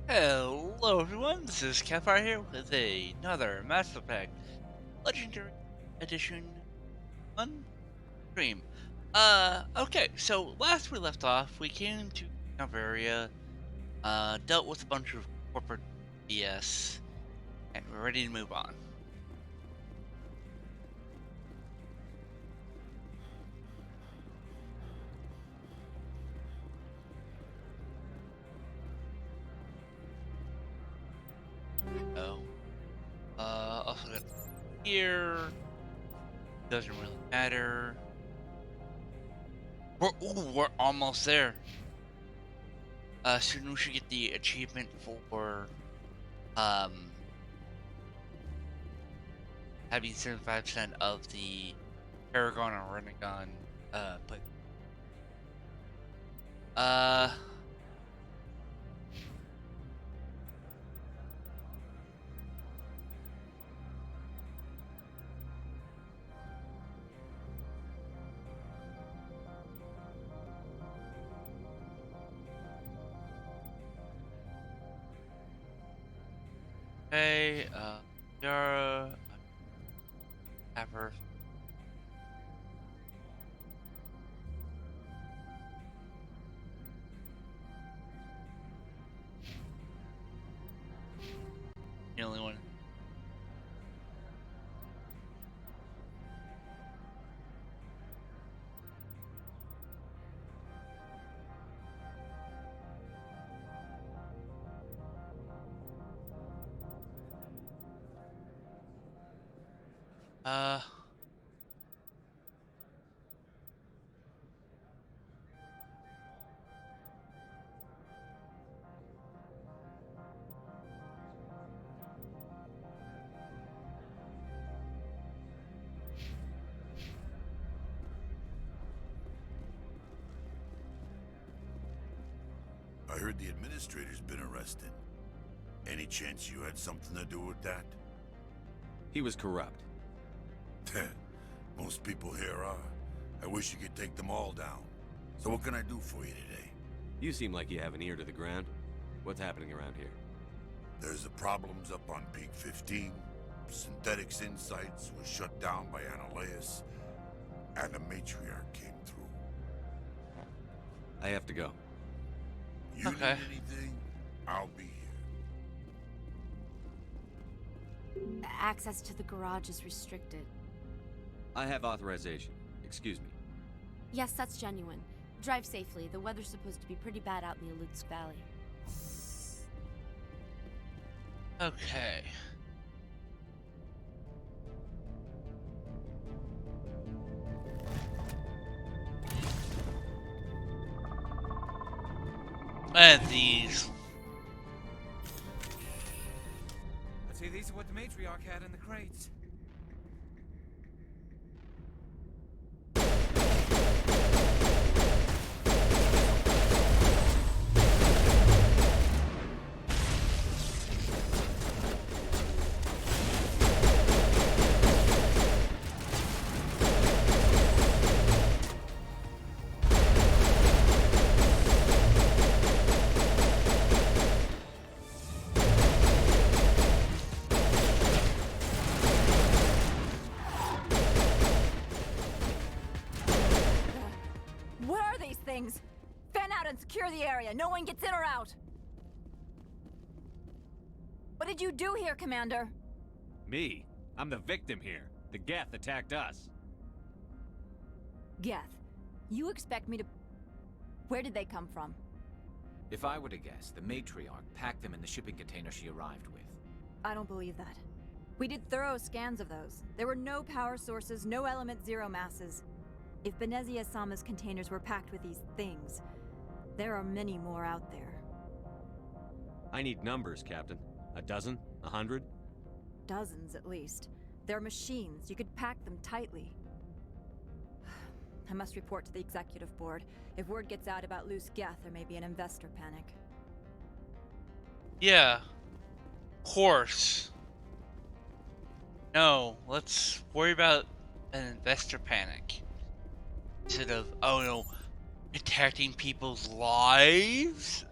Hello everyone, this is Kavfire here with another Master Pack Legendary Edition on stream. Okay, so last we left off, we came to Kavfire, dealt with a bunch of corporate BS, and we're ready to move on. So, also got here, doesn't really matter. We're almost there. Soon we should get the achievement for, um, having 75% of the Paragon or Renegon, but, uh, okay, Yara, Ever. The only one. Uh, I heard the administrator's been arrested. Any chance you had something to do with that? He was corrupt. Most people here are. I wish you could take them all down. So what can I do for you today? You seem like you have an ear to the ground. What's happening around here? There's the problems up on Peak 15. Synthetics Insights was shut down by Ananias. And the Matriarch came through. I have to go. You Okay. need anything? I'll be here. Access to the garage is restricted. I have authorization. Excuse me. Yes, that's genuine. Drive safely. The weather's supposed to be pretty bad out in the Alutsk Valley. okay. And these. I'd say these are what the Matriarch had in the crates. What are these things? Fan out and secure the area. No one gets in or out. What did you do here, Commander? Me? I'm the victim here. The Geth attacked us. Geth, you expect me to... Where did they come from? If I were to guess, the Matriarch packed them in the shipping container she arrived with. I don't believe that. We did thorough scans of those. There were no power sources, no element zero masses. If Benezia-sama's containers were packed with these things, there are many more out there. I need numbers, Captain. A dozen? 100? Dozens, at least. They're machines. You could pack them tightly. I must report to the executive board. If word gets out about loose Geth, there may be an investor panic. Yeah. Of course. No, let's worry about an investor panic. Instead of, oh no, protecting people's lives?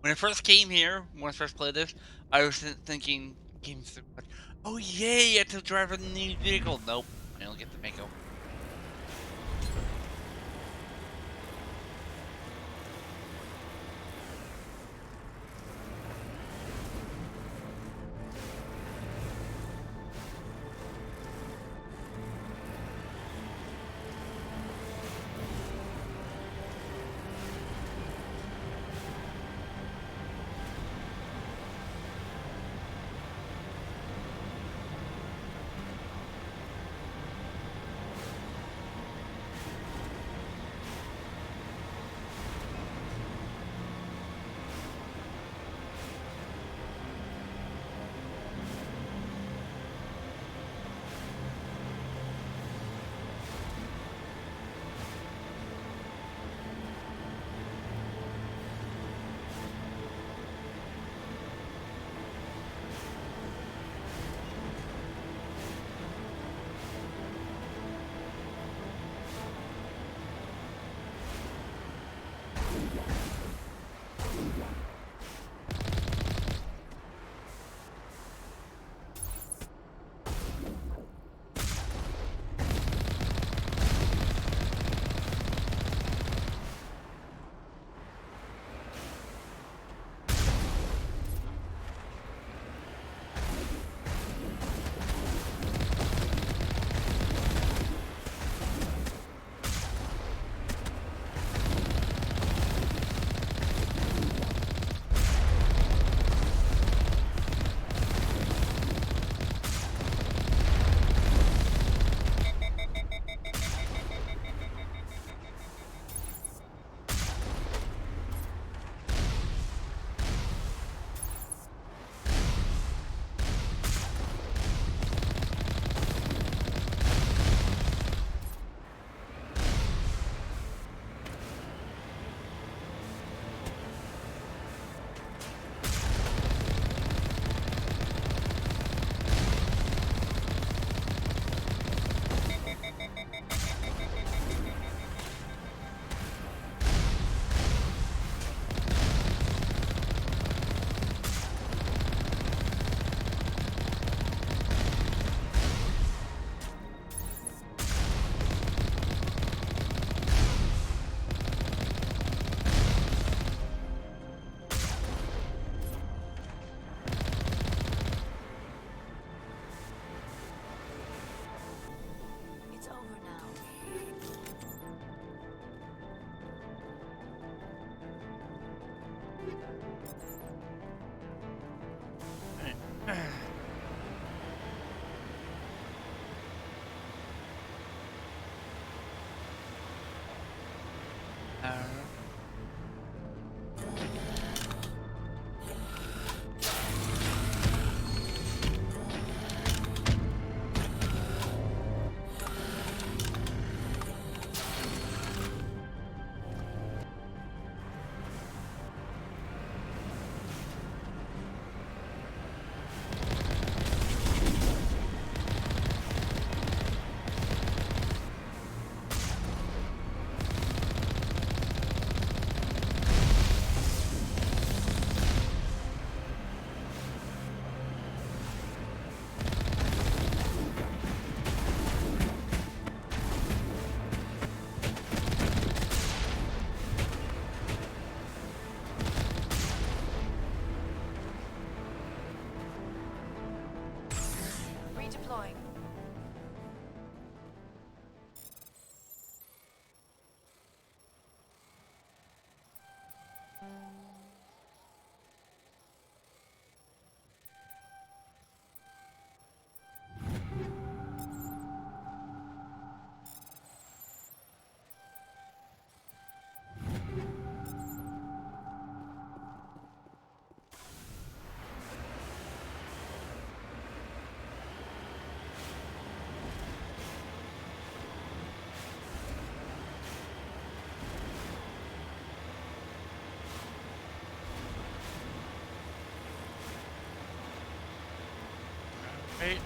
When I first came here, when I first played this, I was thinking, games so much. Oh yay! I get to drive a new vehicle. Nope, I only get the Mako. It's over now. Redeploying. Right?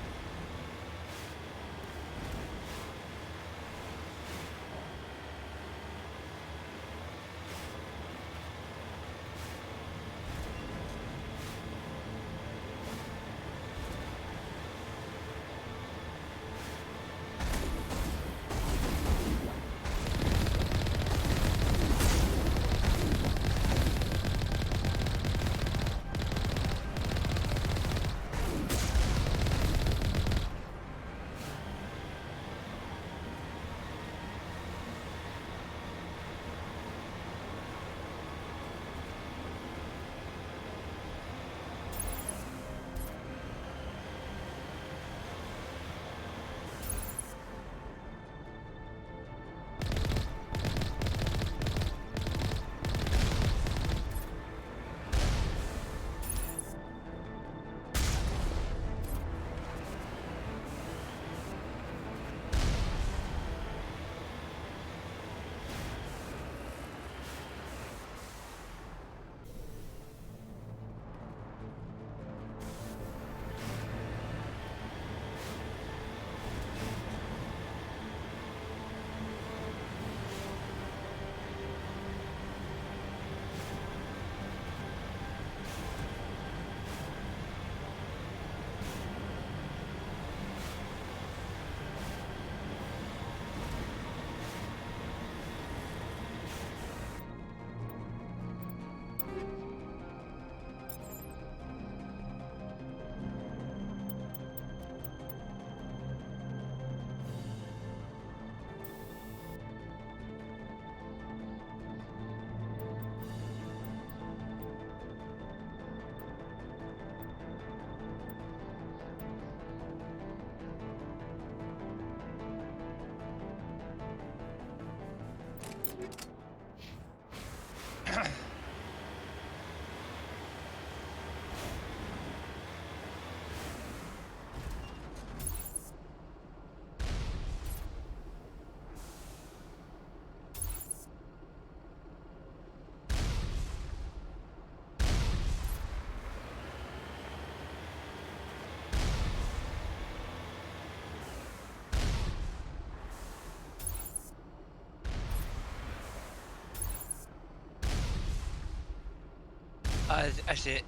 That's it.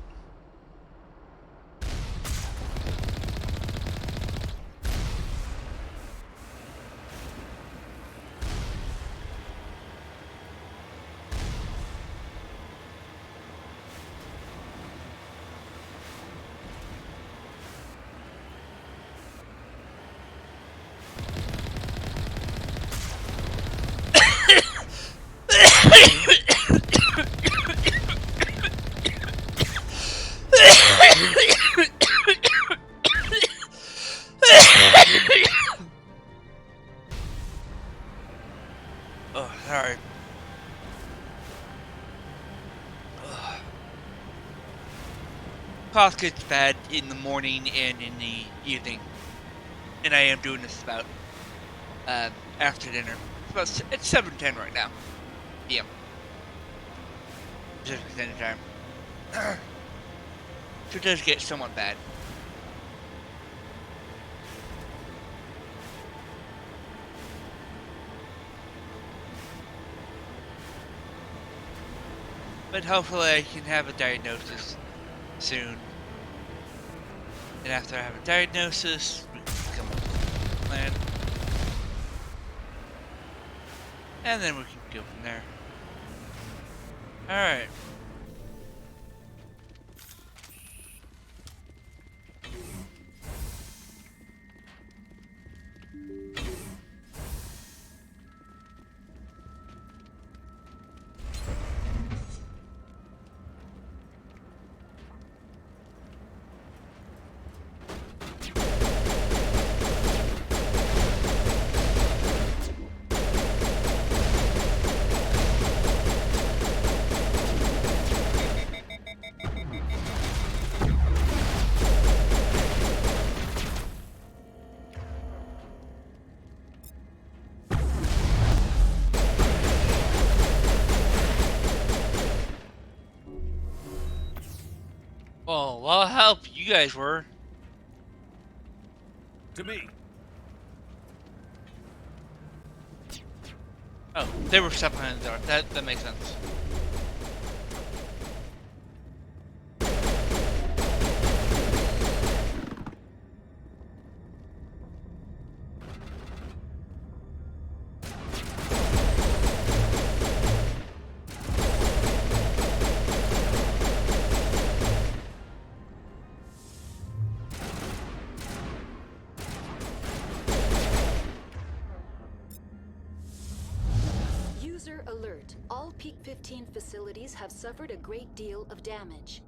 Oh, sorry. Ugh. Cough gets bad in the morning and in the evening, and I am doing this about after dinner. It's 7:10 right now, p.m. Pacific Standard Time. So it does get somewhat bad. But hopefully I can have a diagnosis soon. And after I have a diagnosis, we can come up with a plan. And then we can go from there. Alright. Oh, well, how help you guys were. To me. Oh, they were stuck behind the door. That makes sense. User alert. All Peak 15 facilities have suffered a great deal of damage.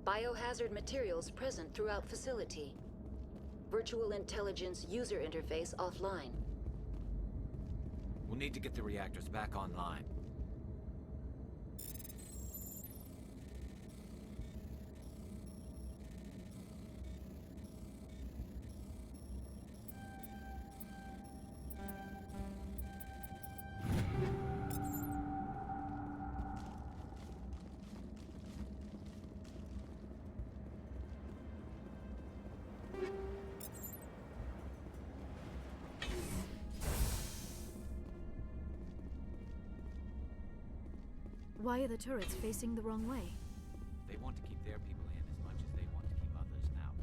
Biohazard materials present throughout facility. Virtual intelligence user interface offline. We'll need to get the reactors back online. Why are the turrets facing the wrong way? They want to keep their people in as much as they want to keep others out.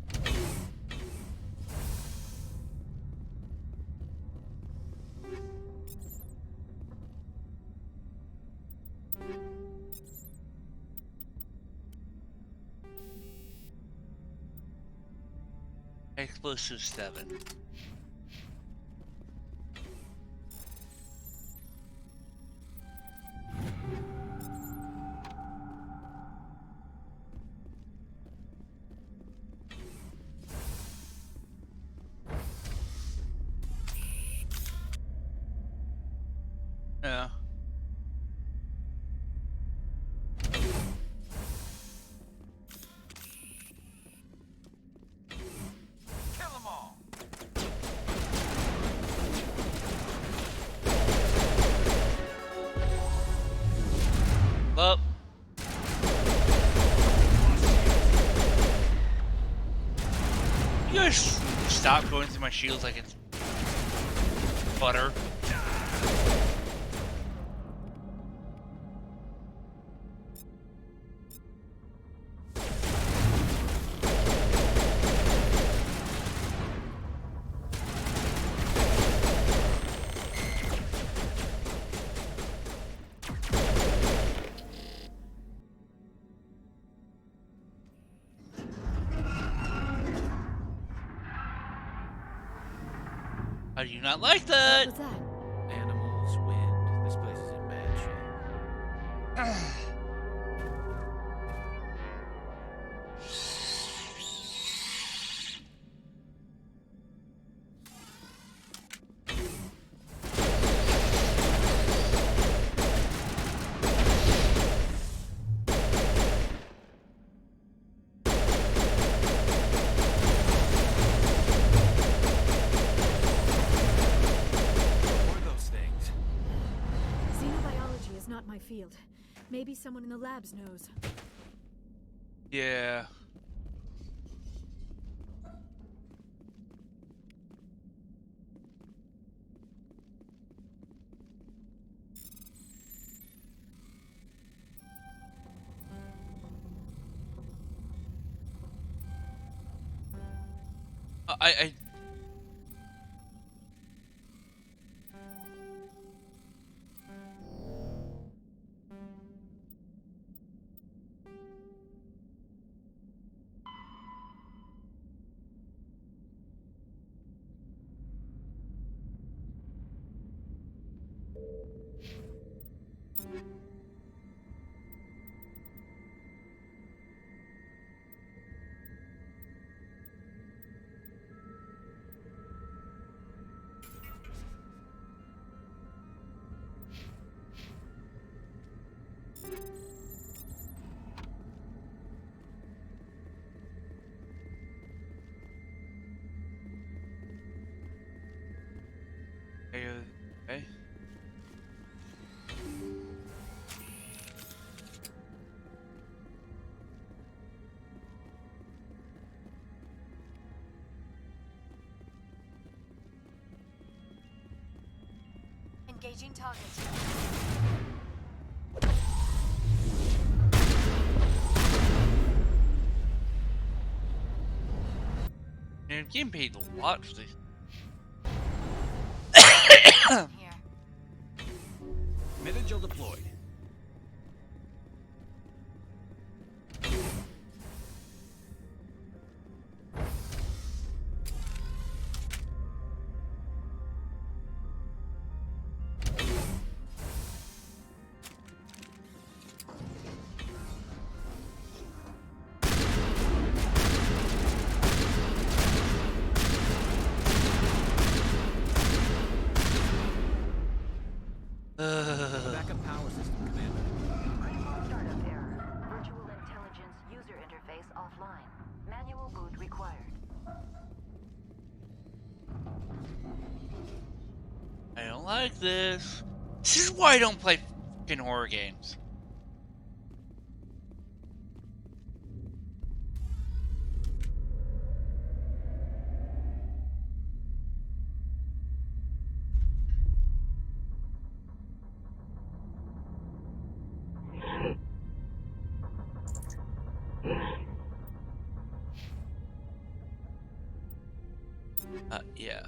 Explosive 7. Yeah. Kill them all! Well. You guys stop going through my shields like it's butter. I do not like What that. was that? Animals, wind. This place is in bad shape. What are those things? Xenobiology is not my field. Maybe someone in the labs knows. Yeah. I okay. Engaging target. And I'm getting paid a lot for this. Here. Mid-Angel deployed. Backup power system, Commander. Critical startup error. Virtual intelligence user interface offline. Manual boot required. I don't like this. This is why I don't play fucking horror games. Yeah.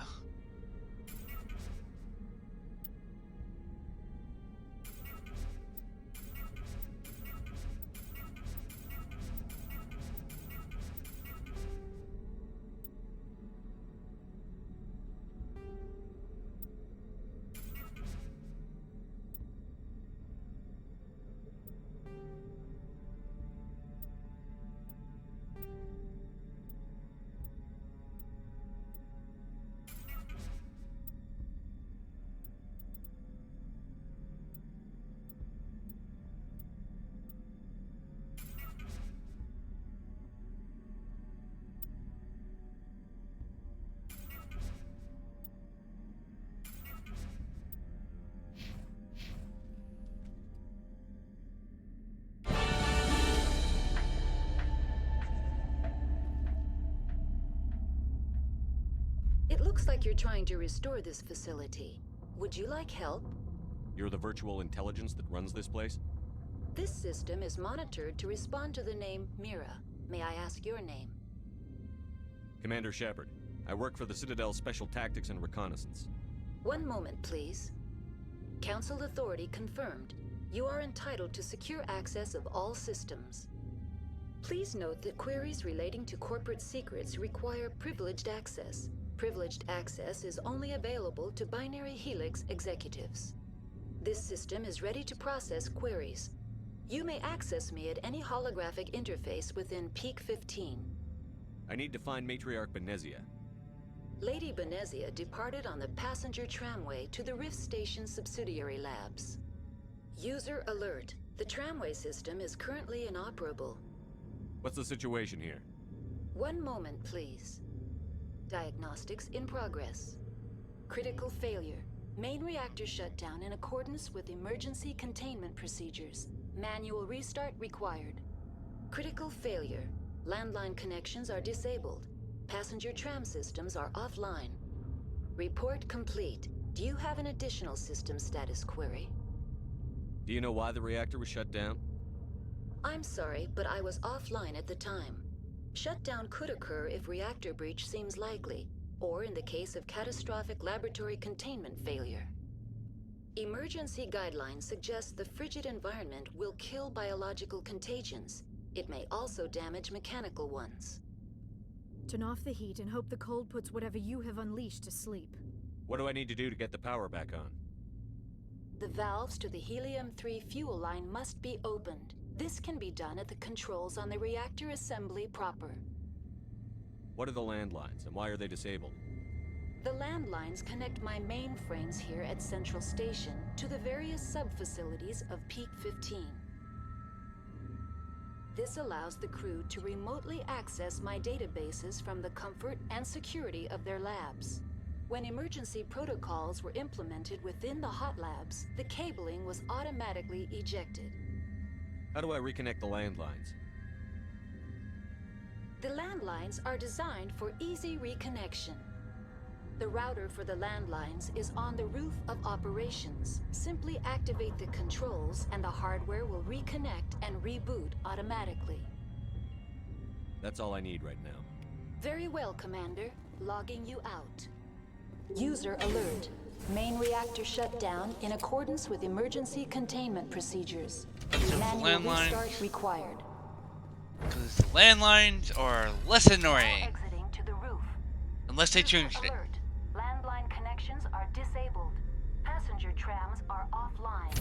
It looks like you're trying to restore this facility. Would you like help? You're the virtual intelligence that runs this place? This system is monitored to respond to the name Mira. May I ask your name? Commander Shepard. I work for the Citadel Special Tactics and Reconnaissance. One moment, please. Council authority confirmed. You are entitled to secure access of all systems. Please note that queries relating to corporate secrets require privileged access. Privileged access is only available to Binary Helix executives. This system is ready to process queries. You may access me at any holographic interface within Peak 15. I need to find Matriarch Benezia. Lady Benezia departed on the passenger tramway to the Rift Station subsidiary labs. User alert. The tramway system is currently inoperable. What's the situation here? One moment, please. Diagnostics in progress. Critical failure. Main reactor shut down in accordance with emergency containment procedures. Manual restart required. Critical failure. Landline connections are disabled. Passenger tram systems are offline. Report complete. Do you have an additional system status query? Do you know why the reactor was shut down? I'm sorry, but I was offline at the time. Shutdown could occur if reactor breach seems likely, or in the case of catastrophic laboratory containment failure. Emergency guidelines suggest the frigid environment will kill biological contagions. It may also damage mechanical ones. Turn off the heat and hope the cold puts whatever you have unleashed to sleep. What do I need to do to get the power back on? The valves to the Helium-3 fuel line must be opened. This can be done at the controls on the reactor assembly proper. What are the landlines, and why are they disabled? The landlines connect my mainframes here at Central Station to the various sub-facilities of Peak 15. This allows the crew to remotely access my databases from the comfort and security of their labs. When emergency protocols were implemented within the hot labs, the cabling was automatically ejected. How do I reconnect the landlines? The landlines are designed for easy reconnection. The router for the landlines is on the roof of operations. Simply activate the controls and the hardware will reconnect and reboot automatically. That's all I need right now. Very well, Commander. Logging you out. User alert. Main reactor shut down in accordance with emergency containment procedures. Manual restart required. Because the landlines are less annoying. Exiting to the roof. Unless they changed it. Alert. Landline connections are disabled. Passenger trams are offline.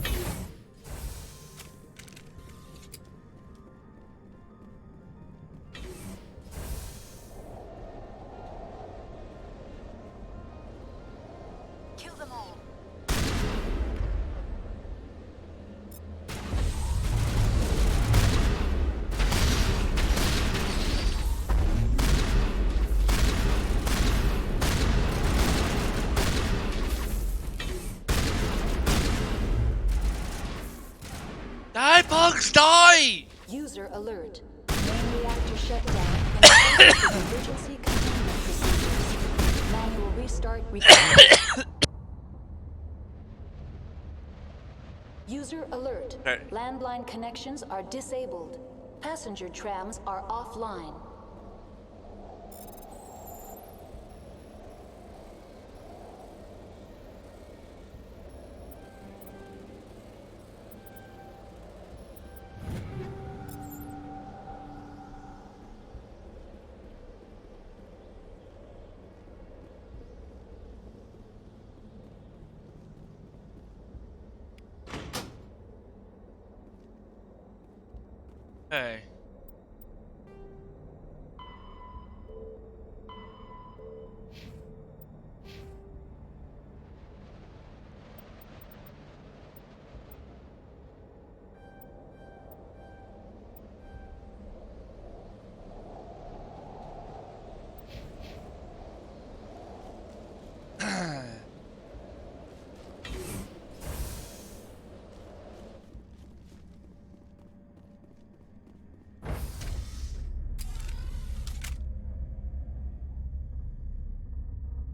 Kill them all. Die, bugs, die! User alert. Main reactor shut down in accordance with emergency containment procedures. Manual restart required. User alert. Okay. Landline connections are disabled. Passenger trams are offline. Hey.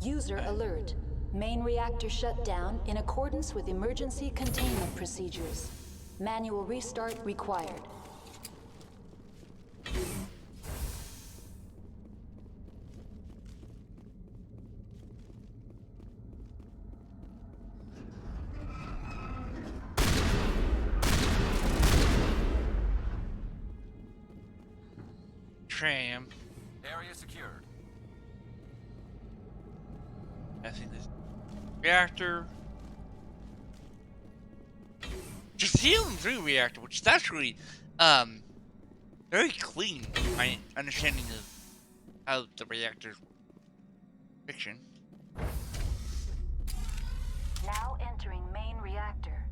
User alert. Main reactor shut down in accordance with emergency containment procedures. Manual restart required. tram. Area secured. I think this reactor. Just helium 3 reactor, which is actually very clean. My understanding of how the reactor fiction. Now entering main reactor.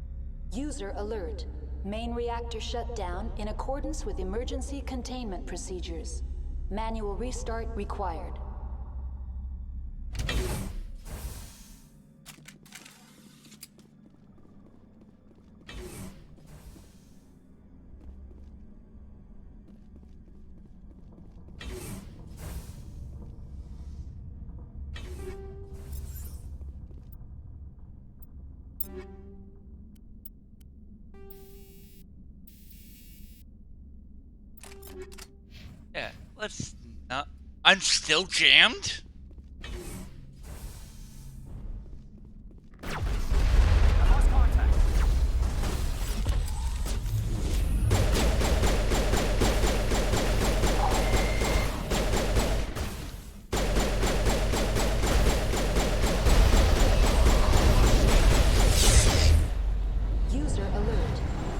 User alert. Main reactor shut down in accordance with emergency containment procedures. Manual restart required. Yeah, let's not. I'm still jammed? Lost contact. User alert.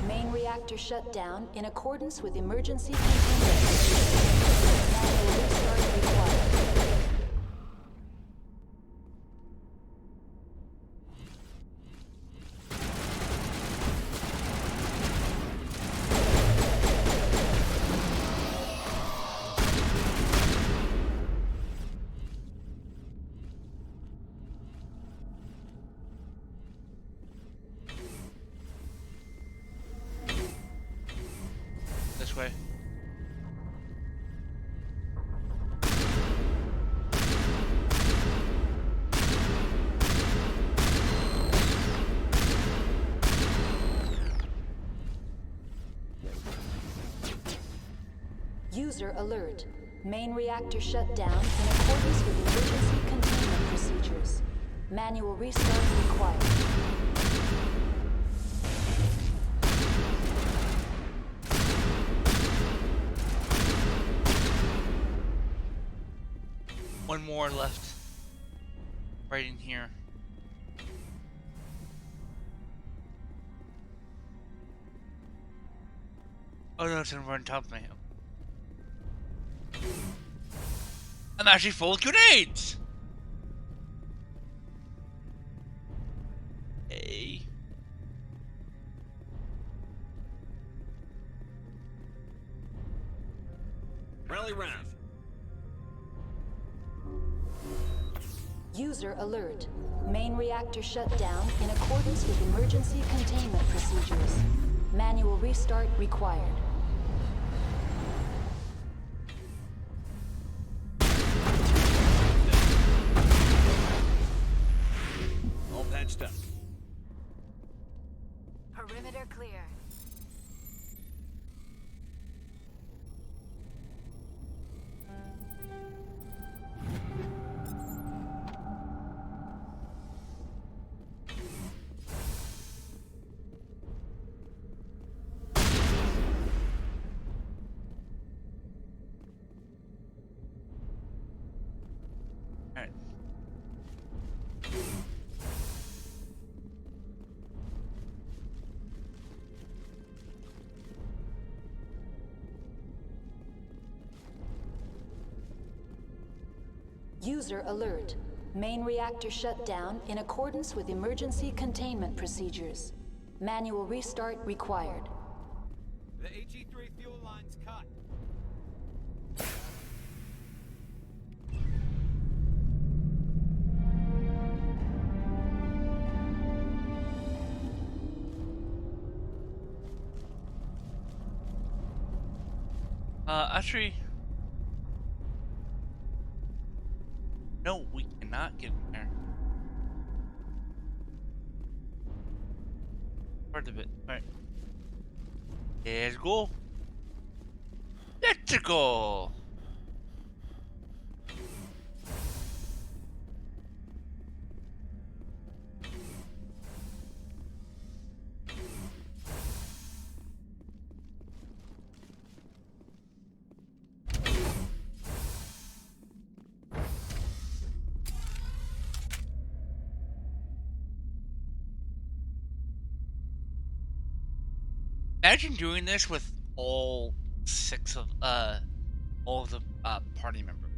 Main reactor shut down in accordance with emergency containment procedures. Manual restart required. This way. User alert. Main reactor shut down in accordance with emergency containment procedures. Manual restart required. One more left. Right in here. Oh no, it's over on top of me. I'm actually full of grenades! Hey. Rally round. User alert. Main reactor shut down in accordance with emergency containment procedures. Manual restart required. All patched up. Perimeter clear. Alright. User alert. Main reactor shut down in accordance with emergency containment procedures. Manual restart required. The HE3 fuel line's cut. Actually... No, we cannot get in there. Part of it. Alright. Let's go. Let's go. Imagine doing this with all six of all of the party members.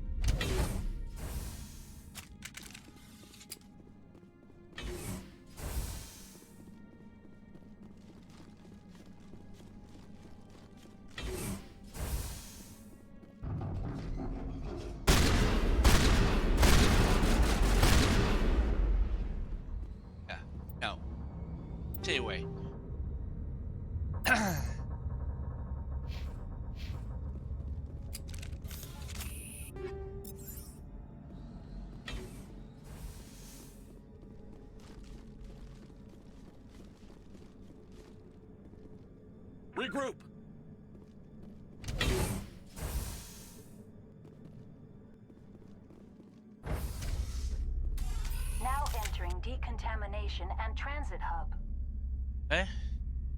Yeah. No. Stay away. Regroup! Now entering decontamination and transit hub. Eh?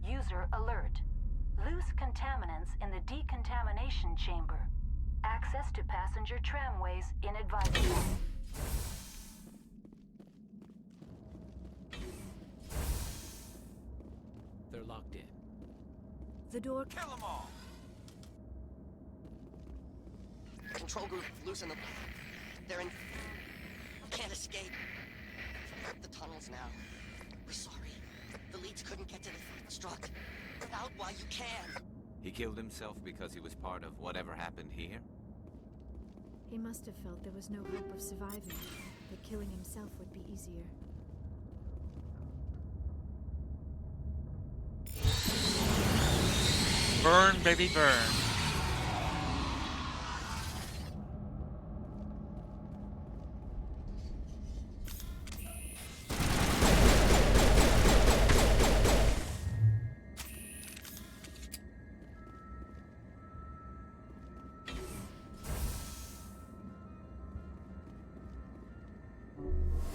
User alert. Loose contaminants in the decontamination chamber. Access to passenger tramways inadvisable. They're locked in. The door. Kill them all! Control group, loosen them. They're in... Can't escape. The tunnels now. We're sorry. The leads couldn't get to the struck. Get out while you can. He killed himself because he was part of whatever happened here? He must have felt there was no hope of surviving, that killing himself would be easier. Burn, baby, burn.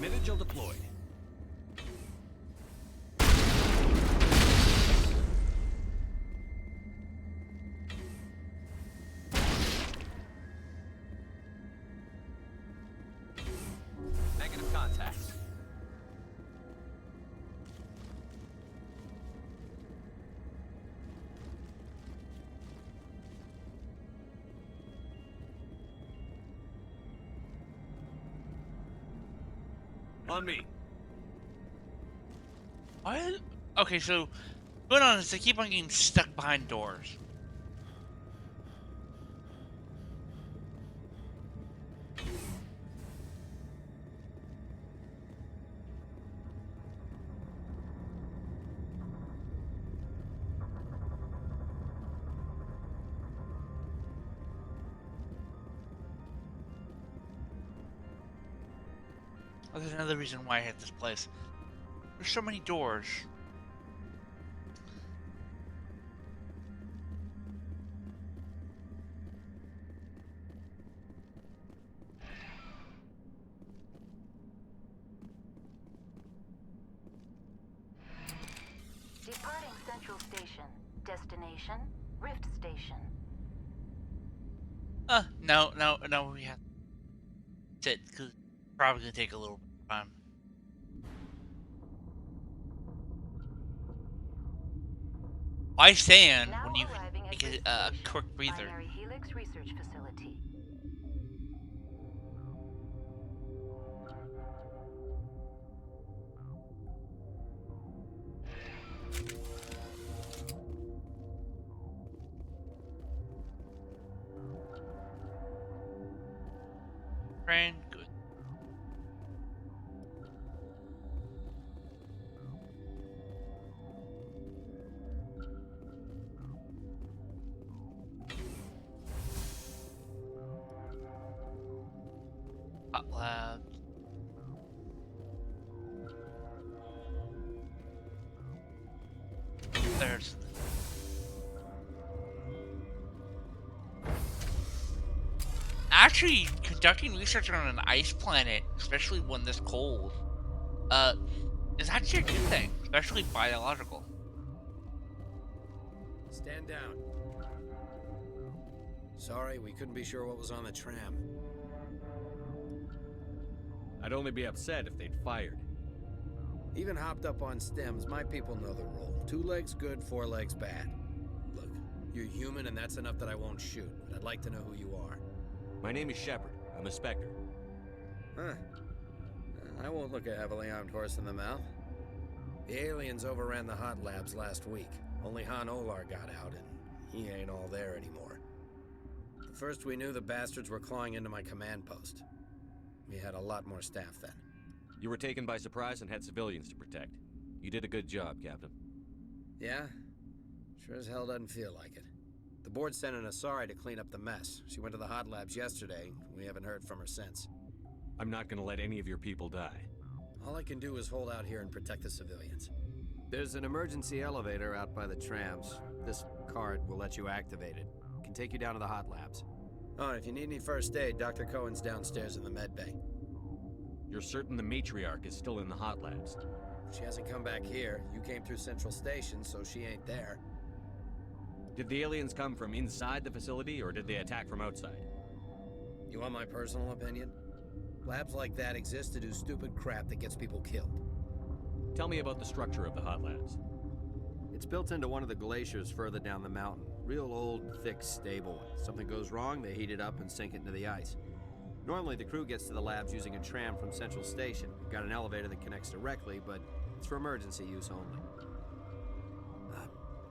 Minigel deployed. Negative contact. On me. What? Okay, so going on is they keep on getting stuck behind doors. Oh, there's another reason why I hate this place. There's so many doors. Departing Central Station. Destination, Rift Station. No, we have to sit, because it's probably going to take a little bit of time. Why stand Now when you arriving at take Rift a Station, quick breather? Binary Helix Research Facility. Train, good. Hot labs. There's. Actually, conducting research on an ice planet, especially one this cold, is actually a good thing, especially biological. Stand down. Sorry, we couldn't be sure what was on the tram. I'd only be upset if they'd fired. Even hopped up on stems, my people know the rule. 2 legs good, 4 legs bad. You're human, and that's enough that I won't shoot. But I'd like to know who you are. My name is Shepard. I'm a Spectre. Huh. I won't look a heavily armed horse in the mouth. The aliens overran the hot labs last week. Only Han Olar got out, and he ain't all there anymore. The first we knew, the bastards were clawing into my command post. We had a lot more staff then. You were taken by surprise and had civilians to protect. You did a good job, Captain. Yeah? Sure as hell doesn't feel like it. The board sent an Asari to clean up the mess. She went to the hot labs yesterday. We haven't heard from her since. I'm not gonna let any of your people die. All I can do is hold out here and protect the civilians. There's an emergency elevator out by the trams. This card will let you activate it. Can take you down to the hot labs. Oh, and if you need any first aid, Dr. Cohen's downstairs in the med bay. You're certain the matriarch is still in the hot labs? She hasn't come back here. You came through Central Station, so she ain't there. Did the aliens come from inside the facility, or did they attack from outside? You want my personal opinion? Labs like that exist to do stupid crap that gets people killed. Tell me about the structure of the hot labs. It's built into one of the glaciers further down the mountain. Real old, thick, stable one. Something goes wrong, they heat it up and sink it into the ice. Normally, the crew gets to the labs using a tram from Central Station. We've got an elevator that connects directly, but it's for emergency use only.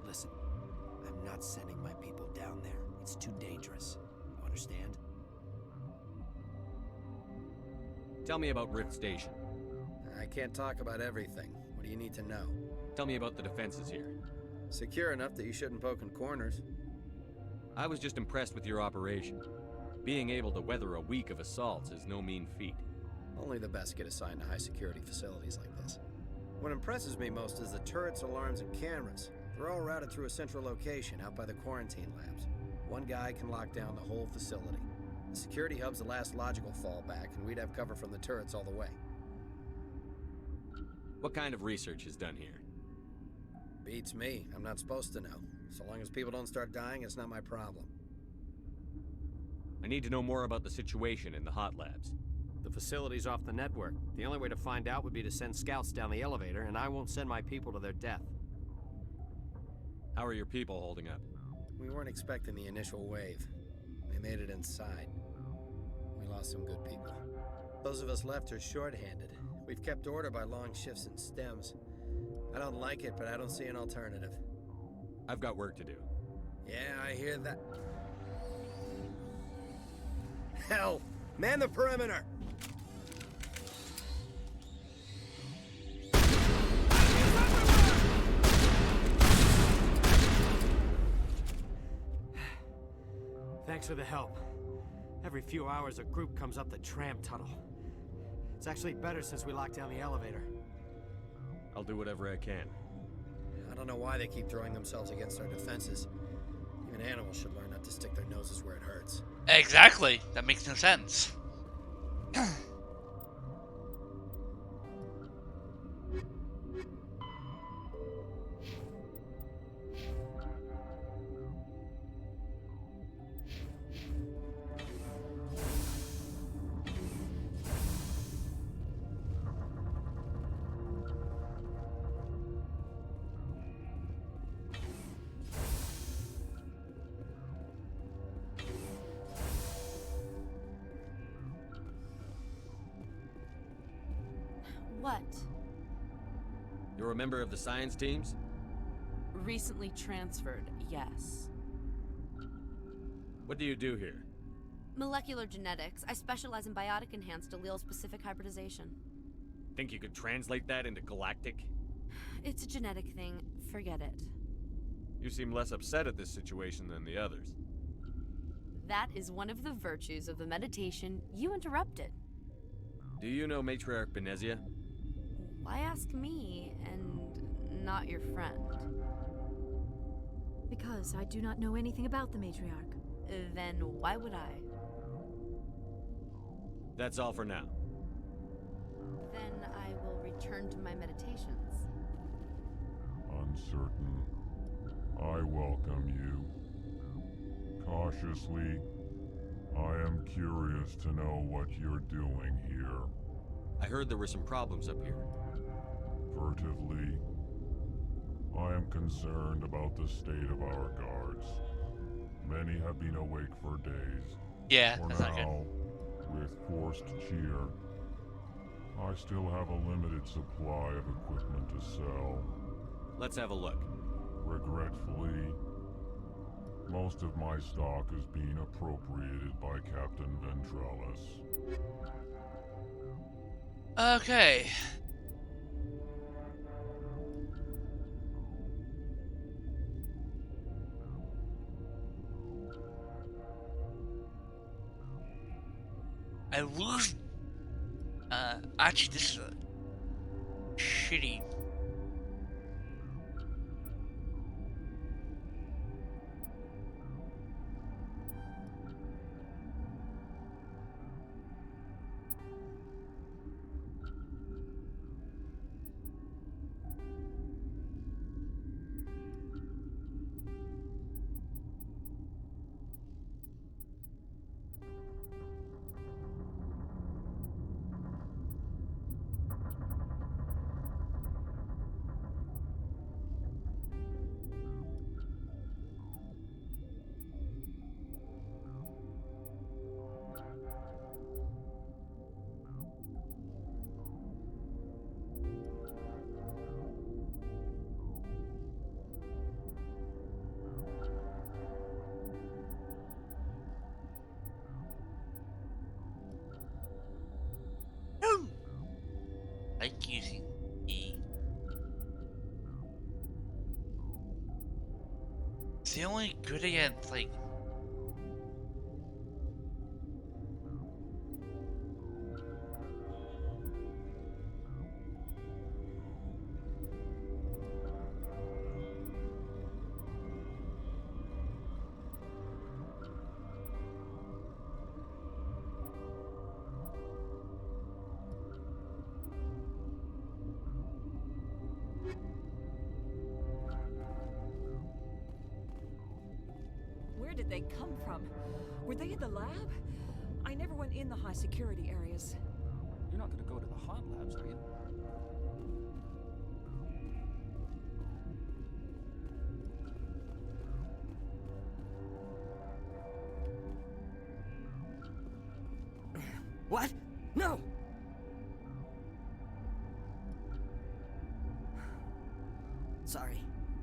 Listen, I'm not sending my people down there. It's too dangerous. You understand? Tell me about Rift Station. I can't talk about everything. What do you need to know? Tell me about the defenses here. Secure enough that you shouldn't poke in corners. I was just impressed with your operation. Being able to weather a week of assaults is no mean feat. Only the best get assigned to high-security facilities like this. What impresses me most is the turrets, alarms, and cameras. They're all routed through a central location out by the quarantine labs. One guy can lock down the whole facility. The security hub's the last logical fallback, and we'd have cover from the turrets all the way. What kind of research is done here? Beats me. I'm not supposed to know. So long as people don't start dying, it's not my problem. I need to know more about the situation in the hot labs. The facility's off the network. The only way to find out would be to send scouts down the elevator, and I won't send my people to their death. How are your people holding up? We weren't expecting the initial wave. They made it inside. We lost some good people. Those of us left are short-handed. We've kept order by long shifts and stems. I don't like it, but I don't see an alternative. I've got work to do. Yeah, I hear that. Hell! Man the perimeter! Thanks for the help. Every few hours, a group comes up the tram tunnel. It's actually better since we locked down the elevator. I'll do whatever I can. I don't know why they keep throwing themselves against our defenses. Even animals should learn not to stick their noses where it hurts. Exactly. That makes no sense. What? You're a member of the science teams? Recently transferred, yes. What do you do here? Molecular genetics. I specialize in biotic-enhanced allele-specific hybridization. Think you could translate that into galactic? It's a genetic thing. Forget it. You seem less upset at this situation than the others. That is one of the virtues of the meditation you interrupted. Do you know Matriarch Benezia? Why ask me, and not your friend? Because I do not know anything about the matriarch. Then why would I? That's all for now. Then I will return to my meditations. Uncertain. I welcome you. Cautiously, I am curious to know what you're doing here. I heard there were some problems up here. Furtively, I am concerned about the state of our guards. Many have been awake for days. Yeah, For that's not good. now, with forced cheer, I still have a limited supply of equipment to sell. Let's have a look. Regretfully, most of my stock is being appropriated by Captain Ventrellis. Okay. I lose. Actually, this is a shitty. Like using E. It's the only good against, like... Where did they come from? Were they in the lab? I never went in the high security areas. You're not going to go to the hot labs, are you? What? No! Sorry,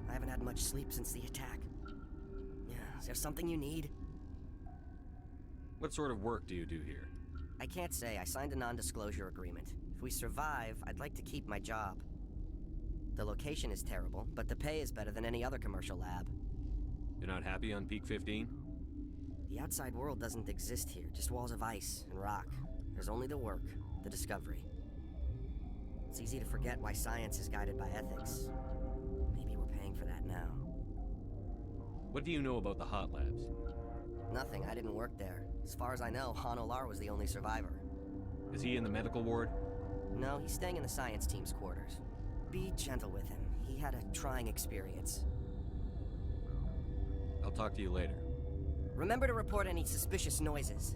I haven't had much sleep since the attack. Yeah, is there something you need? What sort of work do you do here? I can't say. I signed a non-disclosure agreement. If we survive, I'd like to keep my job. The location is terrible, but the pay is better than any other commercial lab. You're not happy on Peak 15? The outside world doesn't exist here, just walls of ice and rock. There's only the work, the discovery. It's easy to forget why science is guided by ethics. Maybe we're paying for that now. What do you know about the hot labs? Nothing, I didn't work there. As far as I know, Han Olar was the only survivor. Is he in the medical ward? No, he's staying in the science team's quarters. Be gentle with him. He had a trying experience. I'll talk to you later. Remember to report any suspicious noises.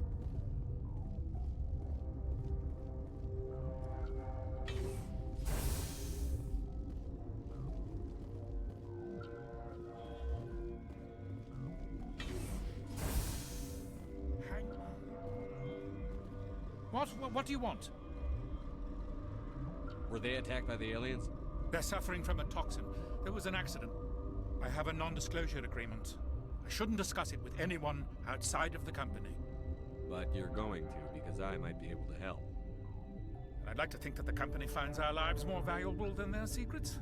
What do you want? Were they attacked by the aliens? They're suffering from a toxin. There was an accident. I have a non-disclosure agreement. I shouldn't discuss it with anyone outside of the company. But you're going to, because I might be able to help. And I'd like to think that the company finds our lives more valuable than their secrets.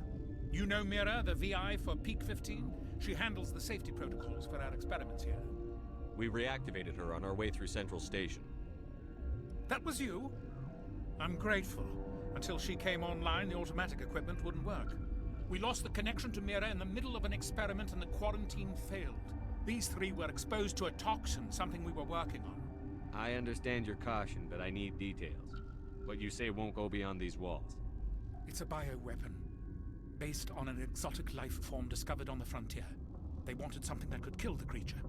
You know Mira, the VI for Peak 15? She handles the safety protocols for our experiments here. We reactivated her on our way through Central Station. That was you? I'm grateful. Until she came online, the automatic equipment wouldn't work. We lost the connection to Mira in the middle of an experiment and the quarantine failed. These three were exposed to a toxin, something we were working on. I understand your caution, but I need details. What you say won't go beyond these walls. It's a bioweapon, based on an exotic life form discovered on the frontier. They wanted something that could kill the creature.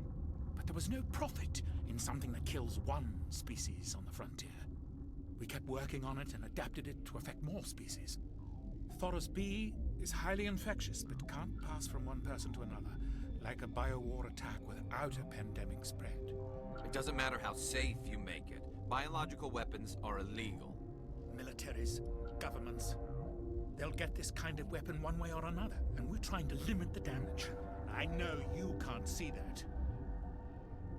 But there was no profit in something that kills one species on the frontier. We kept working on it and adapted it to affect more species. Thoros B is highly infectious, but can't pass from one person to another. like a biowar attack without a pandemic spread. It doesn't matter how safe you make it. Biological weapons are illegal. Militaries, governments, they'll get this kind of weapon one way or another, and we're trying to limit the damage. I know you can't see that.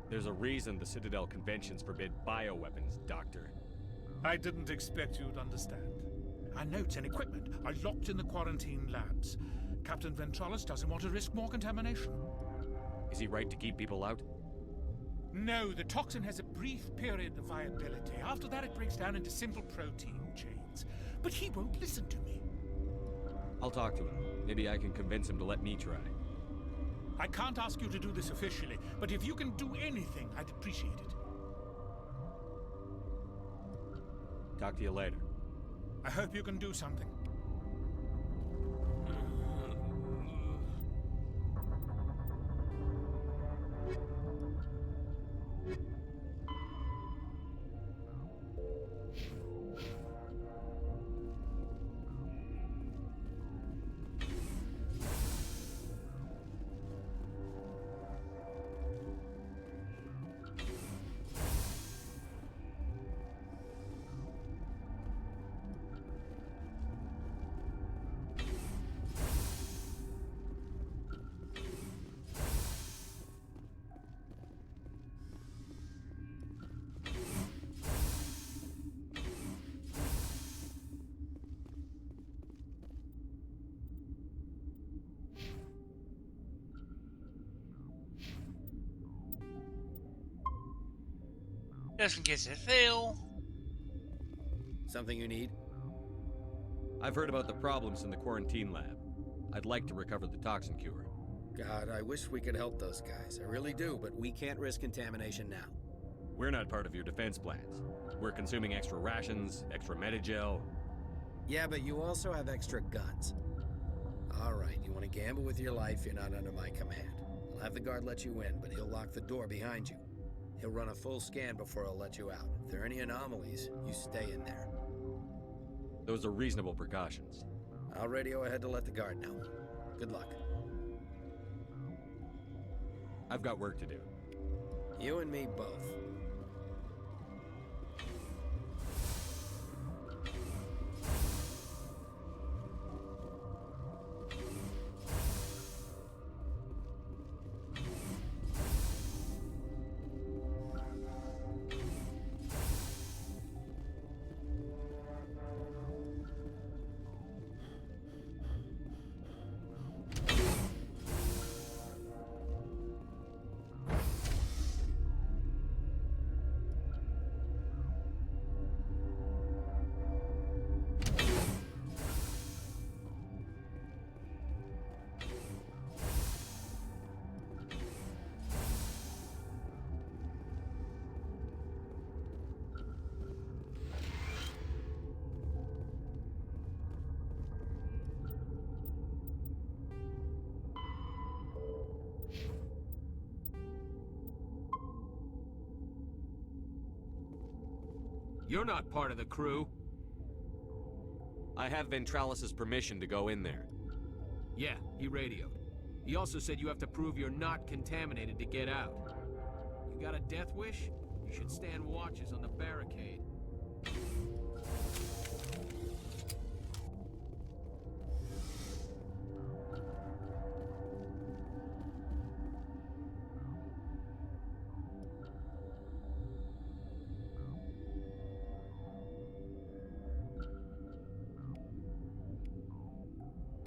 There's a reason the Citadel conventions forbid bioweapons, Doctor. I didn't expect you'd understand. Our notes and equipment are locked in the quarantine labs. Captain Ventralis doesn't want to risk more contamination. Is he right to keep people out? No, the toxin has a brief period of viability. After that, it breaks down into simple protein chains. But he won't listen to me. I'll talk to him. Maybe I can convince him to let me try. I can't ask you to do this officially, but if you can do anything, I'd appreciate it. Talk to you later. I hope you can do something. Just in case I fail. Something you need? I've heard about the problems in the quarantine lab. I'd like to recover the toxin cure. God, I wish we could help those guys. I really do, but we can't risk contamination now. We're not part of your defense plans. We're consuming extra rations, extra Medigel. Yeah, but you also have extra guns. All right, you want to gamble with your life, you're not under my command. I'll have the guard let you in, but he'll lock the door behind you. He'll run a full scan before he'll let you out. If there are any anomalies, you stay in there. Those are reasonable precautions. I'll radio ahead to let the guard know. Good luck. I've got work to do. You and me both. You're not part of the crew. I have Ventralis' permission to go in there. Yeah, he radioed. He also said you have to prove you're not contaminated to get out. You got a death wish? You should stand watches on the barricade.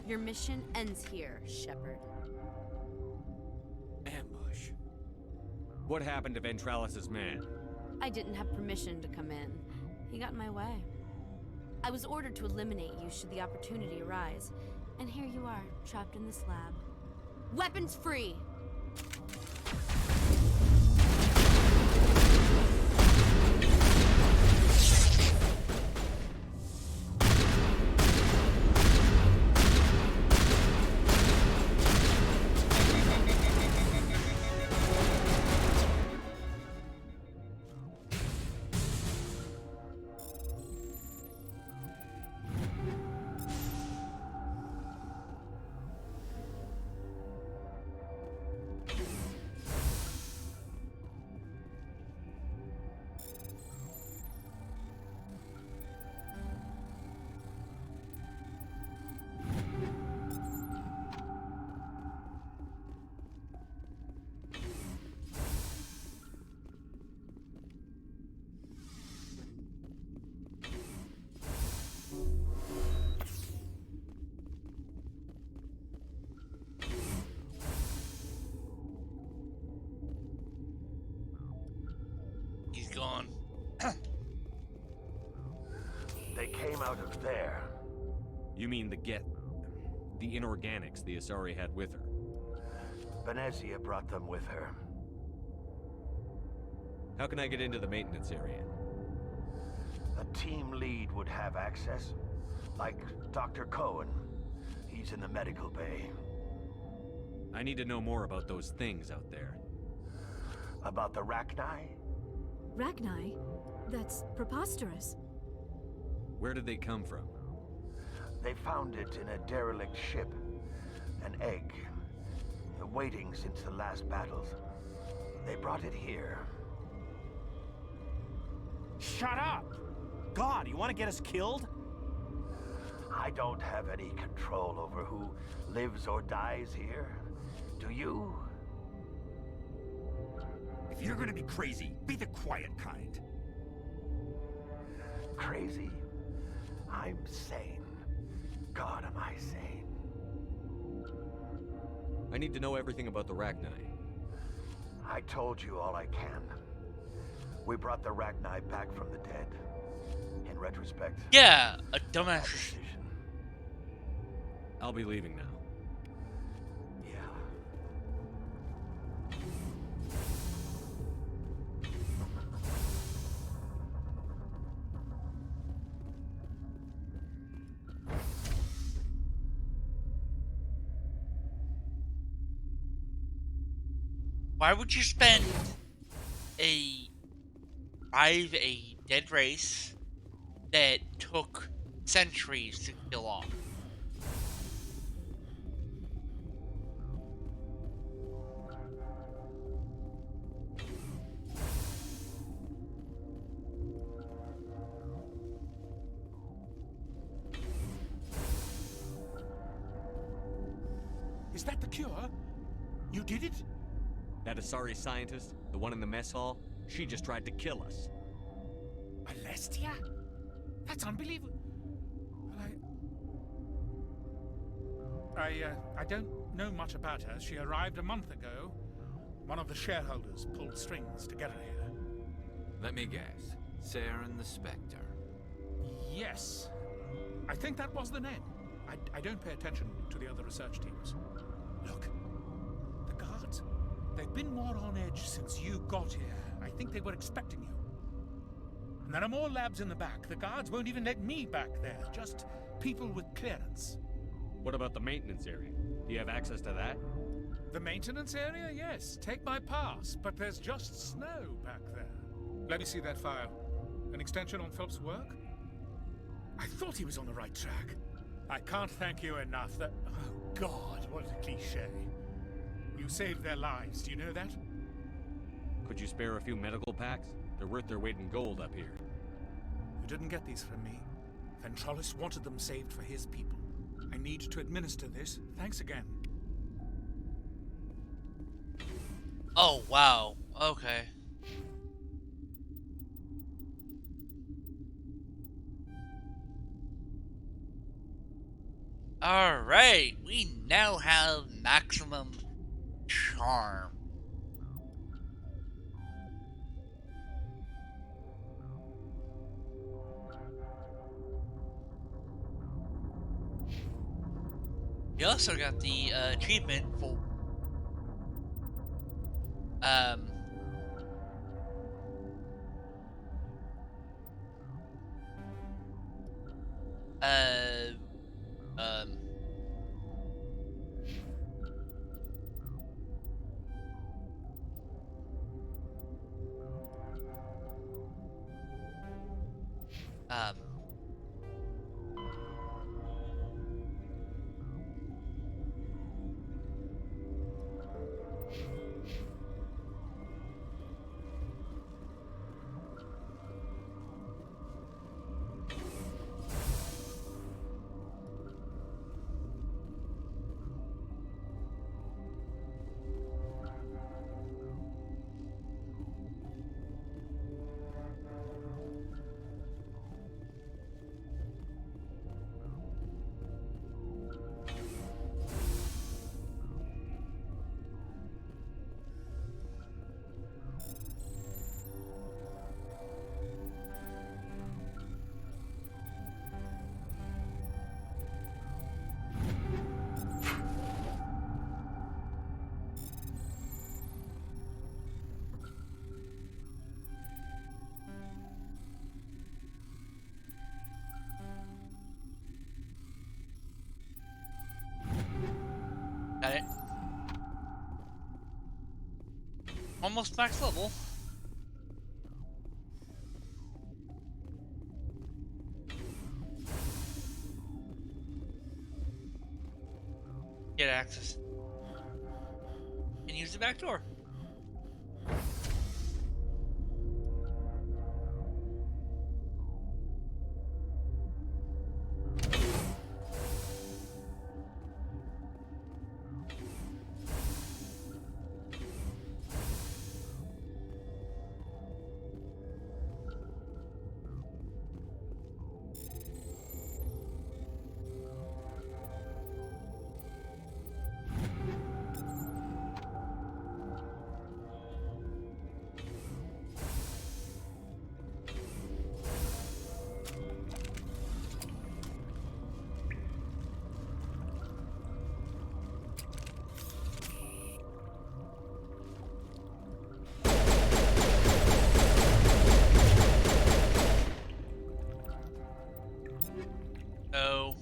Your mission ends here, Shepard. Ambush. What happened to Ventralis' man? I didn't have permission to come in. He got in my way. I was ordered to eliminate you should the opportunity arise. And here you are, trapped in this lab. Weapons free! They came out of there. You mean the inorganics the Asari had with her? Venezia brought them with her. How can I get into the maintenance area? A team lead would have access. Like Dr. Cohen. He's in the medical bay. I need to know more about those things out there. About the Rachni? Rachni? That's preposterous. Where did they come from? They found it in a derelict ship. An egg. Waiting since the last battles. They brought it here. Shut up! God, you want to get us killed? I don't have any control over who lives or dies here. Do you? If you're gonna be crazy, be the quiet kind. Crazy? I'm sane. God, am I sane? I need to know everything about the Rachni. I told you all I can. We brought the Rachni back from the dead. In retrospect... Yeah, a dumbass. I'll be leaving now. Yeah. Why would you spend revive a dead race that took centuries to kill off? Is that the cure? You did it? That Asari scientist, the one in the mess hall, she just tried to kill us. Alestia? That's unbelievable. I don't know much about her. She arrived a month ago. One of the shareholders pulled strings to get her here. Let me guess. Saren the Spectre. Yes. I think that was the name. I don't pay attention to the other research teams. Look. The guards. They've been more on edge since you got here. I think they were expecting you. And there are more labs in the back. The guards won't even let me back there. Just people with clearance. What about the maintenance area? Do you have access to that? The maintenance area? Yes. Take my pass. But there's just snow back there. Let me see that file. An extension on Phelps' work? I thought he was on the right track. I can't thank you enough that... Oh, God, what a cliché. You saved their lives, do you know that? Could you spare a few medical packs? They're worth their weight in gold up here. You didn't get these from me. Ventralis wanted them saved for his people. I need to administer this. Thanks again. Oh, wow. Okay. Alright, we now have maximum charm. We also got the achievement for um um almost max level. Get access. And use the back door. Oh.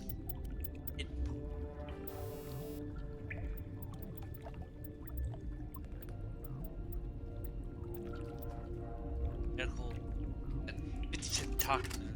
Medical. It's talking.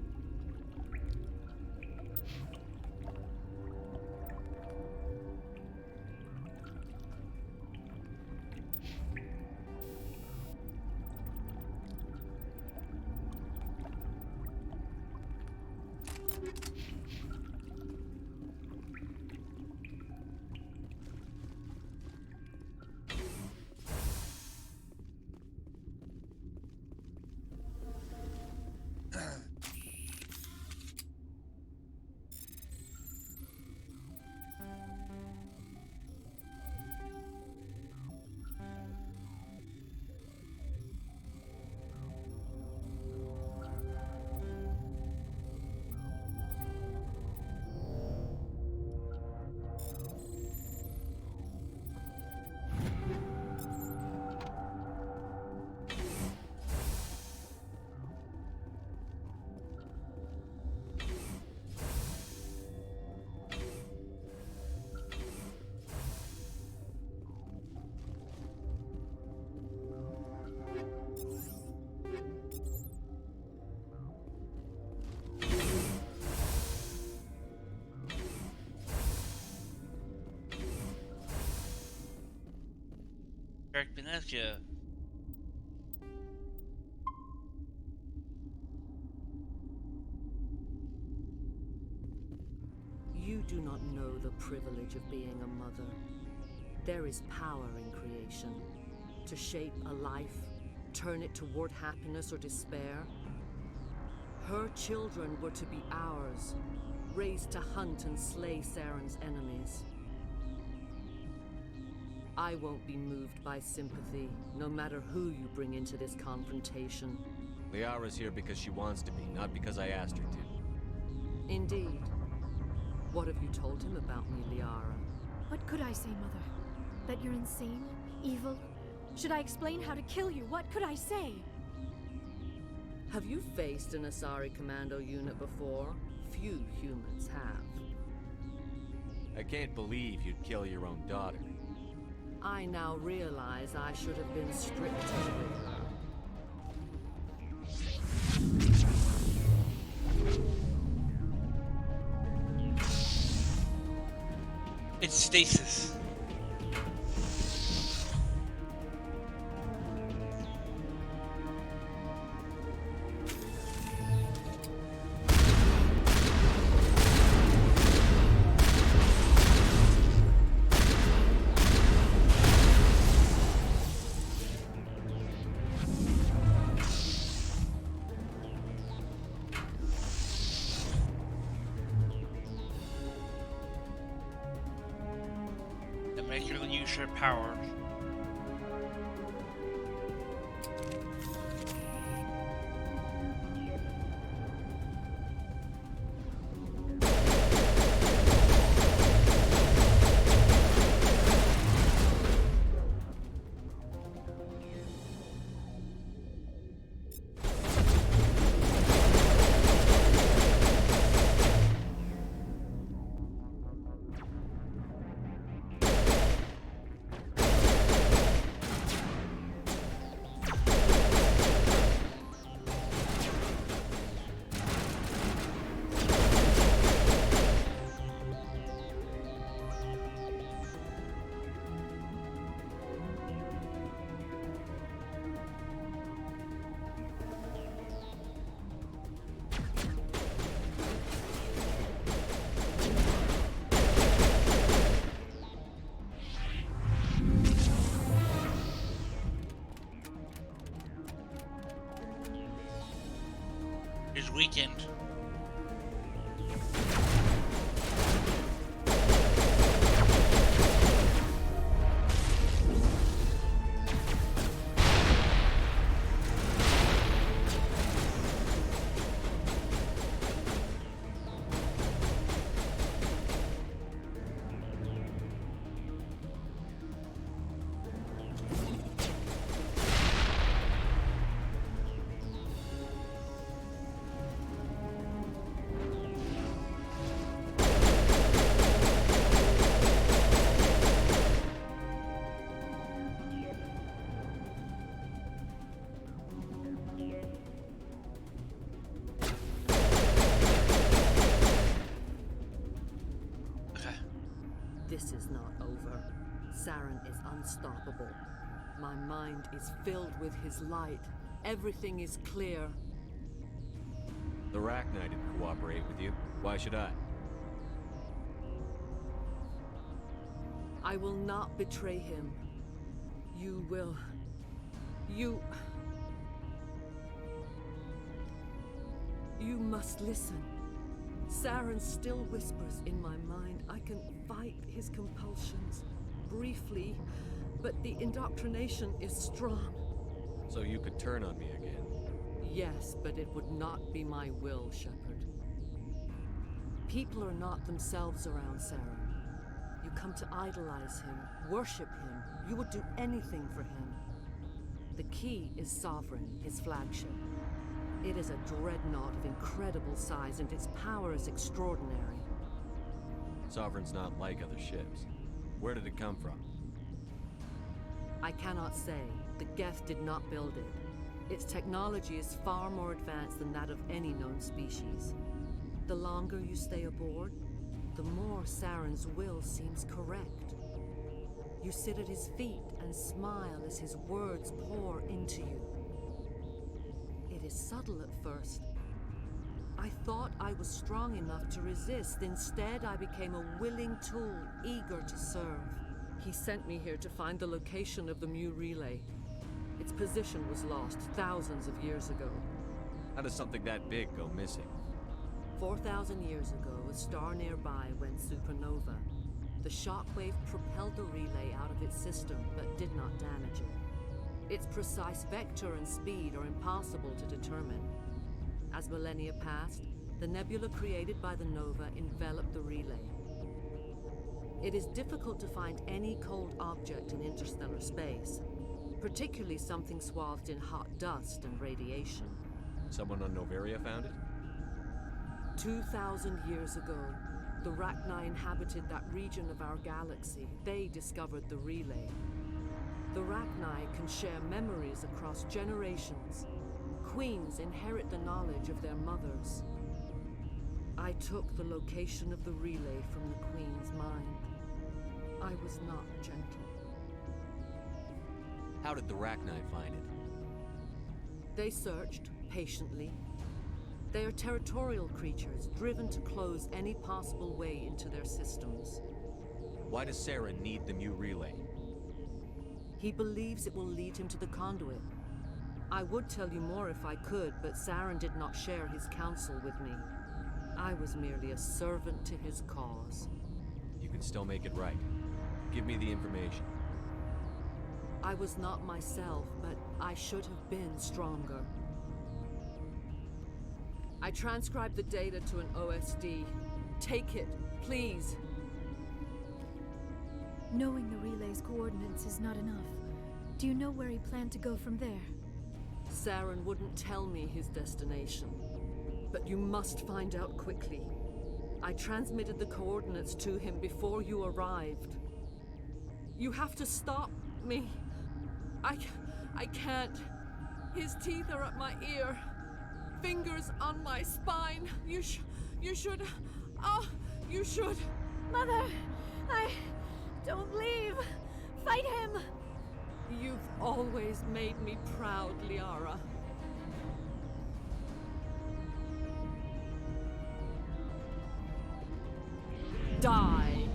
Correct, Benezia. You do not know the privilege of being a mother. There is power in creation. To shape a life, turn it toward happiness or despair. Her children were to be ours, raised to hunt and slay Saren's enemies. I won't be moved by sympathy, no matter who you bring into this confrontation. Liara's here because she wants to be, not because I asked her to. Indeed. What have you told him about me, Liara? What could I say, Mother? That you're insane? Evil? Should I explain how to kill you? What could I say? Have you faced an Asari commando unit before? Few humans have. I can't believe you'd kill your own daughter. I now realize I should have been stricter with her. It's stasis. Make her use her power. weakened. This is not over. Saren is unstoppable. My mind is filled with his light. Everything is clear. The Rachni didn't cooperate with you. Why should I? I will not betray him. You will. You must listen. Saren still whispers in my mind. I can fight his compulsions, briefly, but the indoctrination is strong. So you could turn on me again? Yes, but it would not be my will, Shepard. People are not themselves around Saren. You come to idolize him, worship him. You would do anything for him. The key is Sovereign, his flagship. It is a dreadnought of incredible size, and its power is extraordinary. Sovereign's not like other ships. Where did it come from? I cannot say. The Geth did not build it. Its technology is far more advanced than that of any known species. The longer you stay aboard, the more Saren's will seems correct. You sit at his feet and smile as his words pour into you. It is subtle at first. I thought I was strong enough to resist. Instead, I became a willing tool, eager to serve. He sent me here to find the location of the Mu relay. Its position was lost thousands of years ago. How does something that big go missing? 4,000 years ago, a star nearby went supernova. The shockwave propelled the relay out of its system, but did not damage it. Its precise vector and speed are impossible to determine. As millennia passed, the nebula created by the nova enveloped the relay. It is difficult to find any cold object in interstellar space, particularly something swathed in hot dust and radiation. Someone on Noveria found it? 2,000 years ago, the Rachni inhabited that region of our galaxy. They discovered the relay. The Rachni can share memories across generations. Queens inherit the knowledge of their mothers. I took the location of the relay from the Queen's mind. I was not gentle. How did the Rachni find it? They searched, patiently. They are territorial creatures, driven to close any possible way into their systems. Why does Saren need the Mu relay? He believes it will lead him to the conduit. I would tell you more if I could, but Saren did not share his counsel with me. I was merely a servant to his cause. You can still make it right. Give me the information. I was not myself, but I should have been stronger. I transcribed the data to an OSD. Take it, please. Knowing the relay's coordinates is not enough. Do you know where he planned to go from there? Saren wouldn't tell me his destination. But you must find out quickly. I transmitted the coordinates to him before you arrived. You have to stop me. I can't. His teeth are at my ear. Fingers on my spine. You should. Oh, you should. Mother, don't leave. Fight him. You've always made me proud, Liara. Die.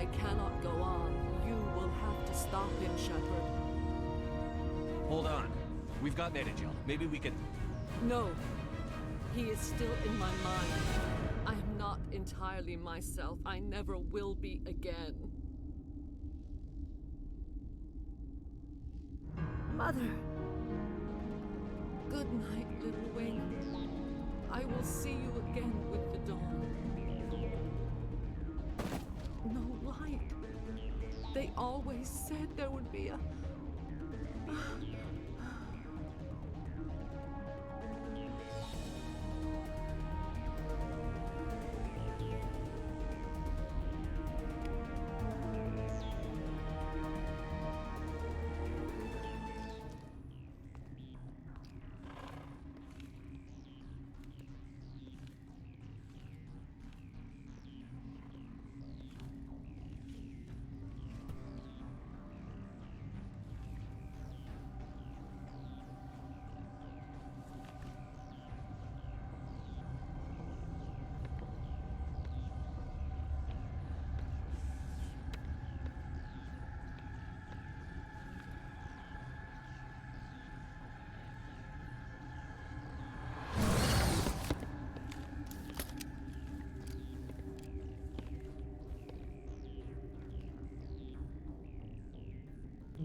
I cannot go on. You will have to stop him, Shepard. Hold on. We've got Metagel. Maybe we can... No. He is still in my mind. I am not entirely myself. I never will be again. Mother! Good night, little wing. I will see you again with the dawn. No light. They always said there would be a...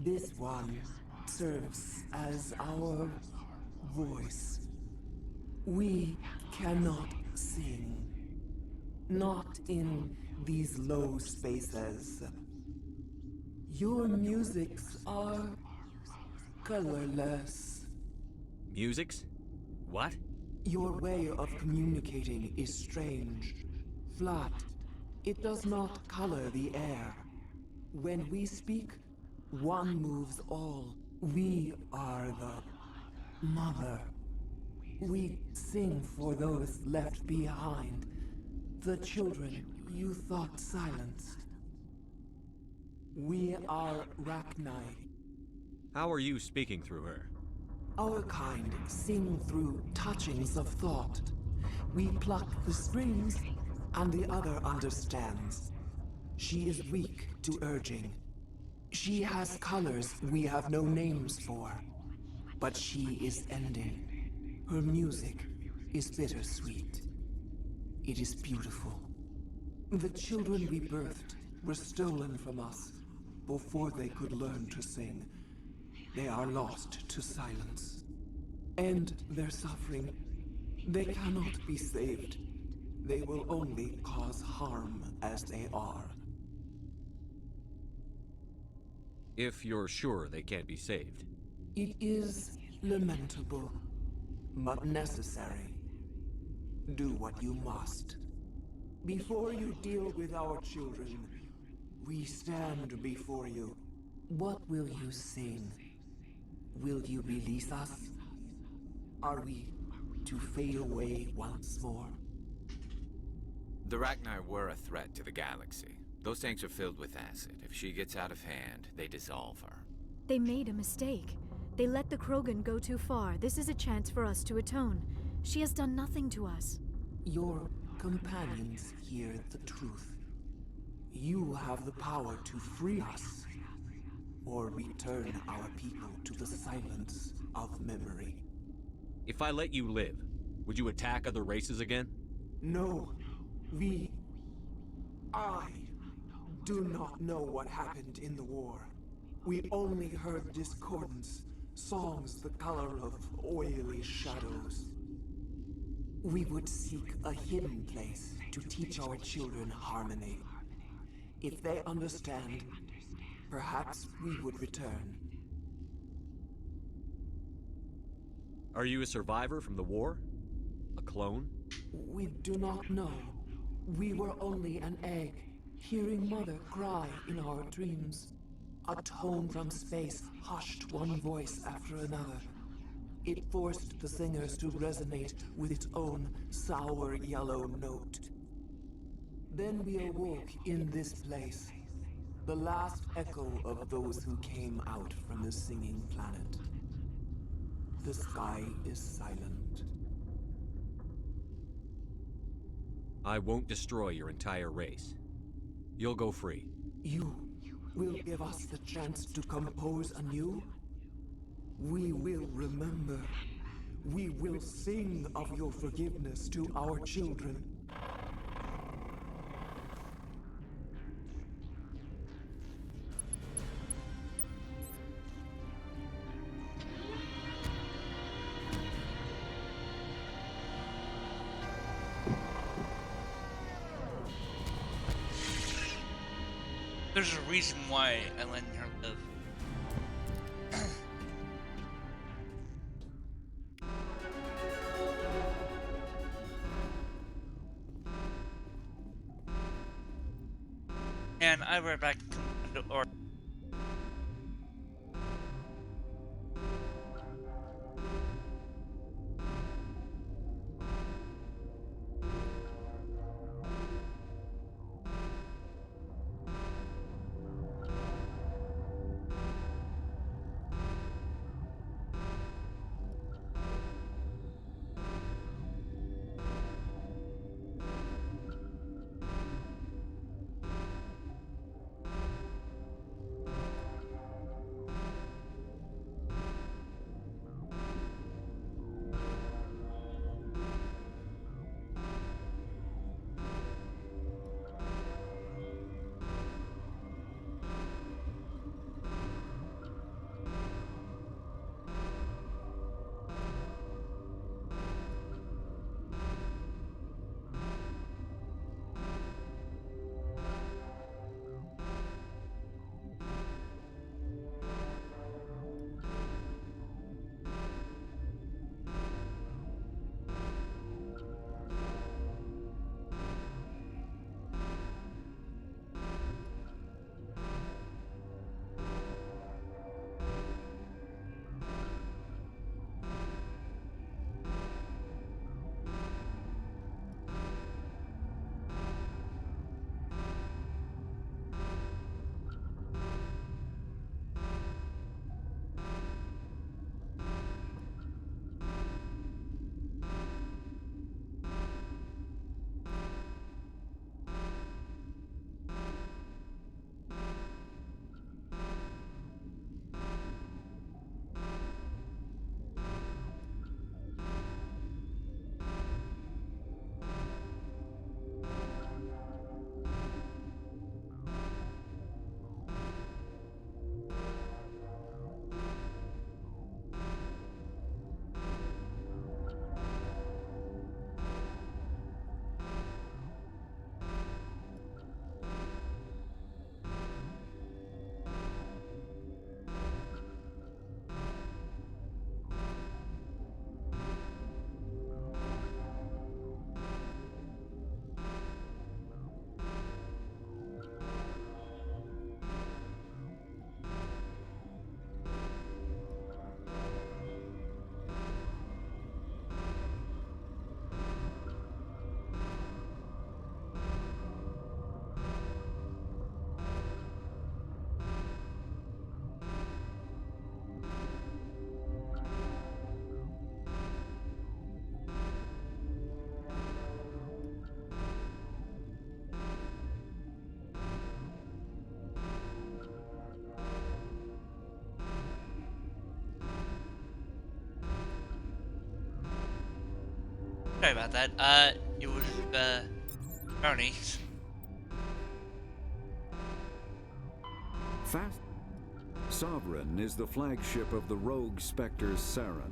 This one serves as our voice. We cannot sing. Not in these low spaces. Your musics are colorless. Musics? What? Your way of communicating is strange. Flat. It does not color the air. When we speak, one moves all. We are the mother. We sing for those left behind. The children you thought silenced. We are Rachni. How are you speaking through her? Our kind sing through touchings of thought. We pluck the strings, and the other understands. She is weak to urging. She has colors we have no names for. But she is ending. Her music is bittersweet. It is beautiful. The children we birthed were stolen from us before they could learn to sing. They are lost to silence. And their suffering, they cannot be saved. They will only cause harm as they are. If you're sure they can't be saved. It is lamentable, but necessary. Do what you must. Before you deal with our children, we stand before you. What will you sing? Will you release us? Are we to fade away once more? The Rachni were a threat to the galaxy. Those tanks are filled with acid. If she gets out of hand, they dissolve her. They made a mistake. They let the Krogan go too far. This is a chance for us to atone. She has done nothing to us. Your companions hear the truth. You have the power to free us, or return our people to the silence of memory. If I let you live, would you attack other races again? No. I do not know what happened in the war. We only heard discordance, songs the color of oily shadows. We would seek a hidden place to teach our children harmony. If they understand, perhaps we would return. Are you a survivor from the war? A clone? We do not know. We were only an egg, hearing Mother cry in our dreams. A tone from space hushed one voice after another. It forced the singers to resonate with its own sour yellow note. Then we awoke in this place, the last echo of those who came out from the singing planet. The sky is silent. I won't destroy your entire race. You'll go free. You will give us the chance to compose anew? We will remember. We will sing of your forgiveness to our children. There's a reason why I let her live. And I right back to or. Sorry about that. It was Tony. Fast. Sovereign is the flagship of the rogue Spectre Saren.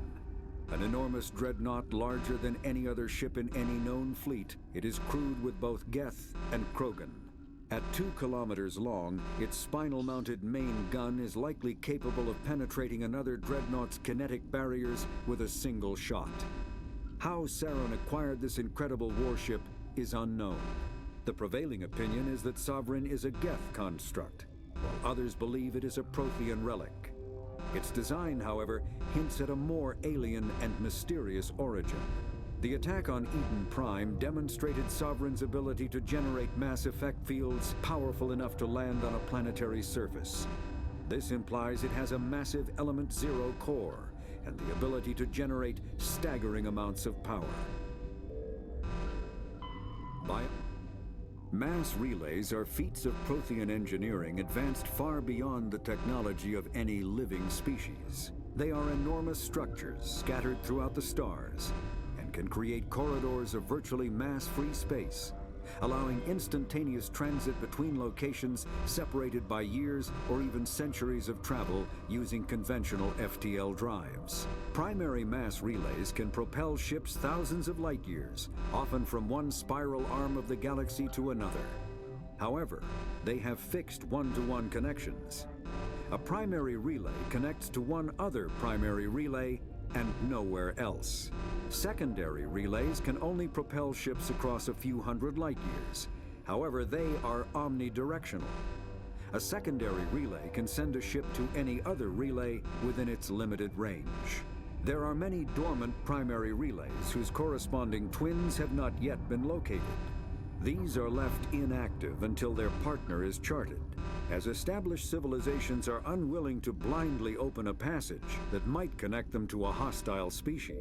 An enormous dreadnought larger than any other ship in any known fleet, it is crewed with both Geth and Krogan. At 2 kilometers long, its spinal-mounted main gun is likely capable of penetrating another dreadnought's kinetic barriers with a single shot. How Saren acquired this incredible warship is unknown. The prevailing opinion is that Sovereign is a Geth construct, while others believe it is a Prothean relic. Its design, however, hints at a more alien and mysterious origin. The attack on Eden Prime demonstrated Sovereign's ability to generate mass effect fields powerful enough to land on a planetary surface. This implies it has a massive Element Zero core and the ability to generate staggering amounts of power. Mass relays are feats of Prothean engineering advanced far beyond the technology of any living species. They are enormous structures scattered throughout the stars and can create corridors of virtually mass-free space, allowing instantaneous transit between locations separated by years or even centuries of travel using conventional FTL drives. Primary mass relays can propel ships thousands of light years, often from one spiral arm of the galaxy to another. However, they have fixed one-to-one connections. A primary relay connects to one other primary relay and nowhere else. Secondary relays can only propel ships across a few hundred light years. However, they are omnidirectional. A secondary relay can send a ship to any other relay within its limited range. There are many dormant primary relays whose corresponding twins have not yet been located. These are left inactive until their partner is charted, as established civilizations are unwilling to blindly open a passage that might connect them to a hostile species.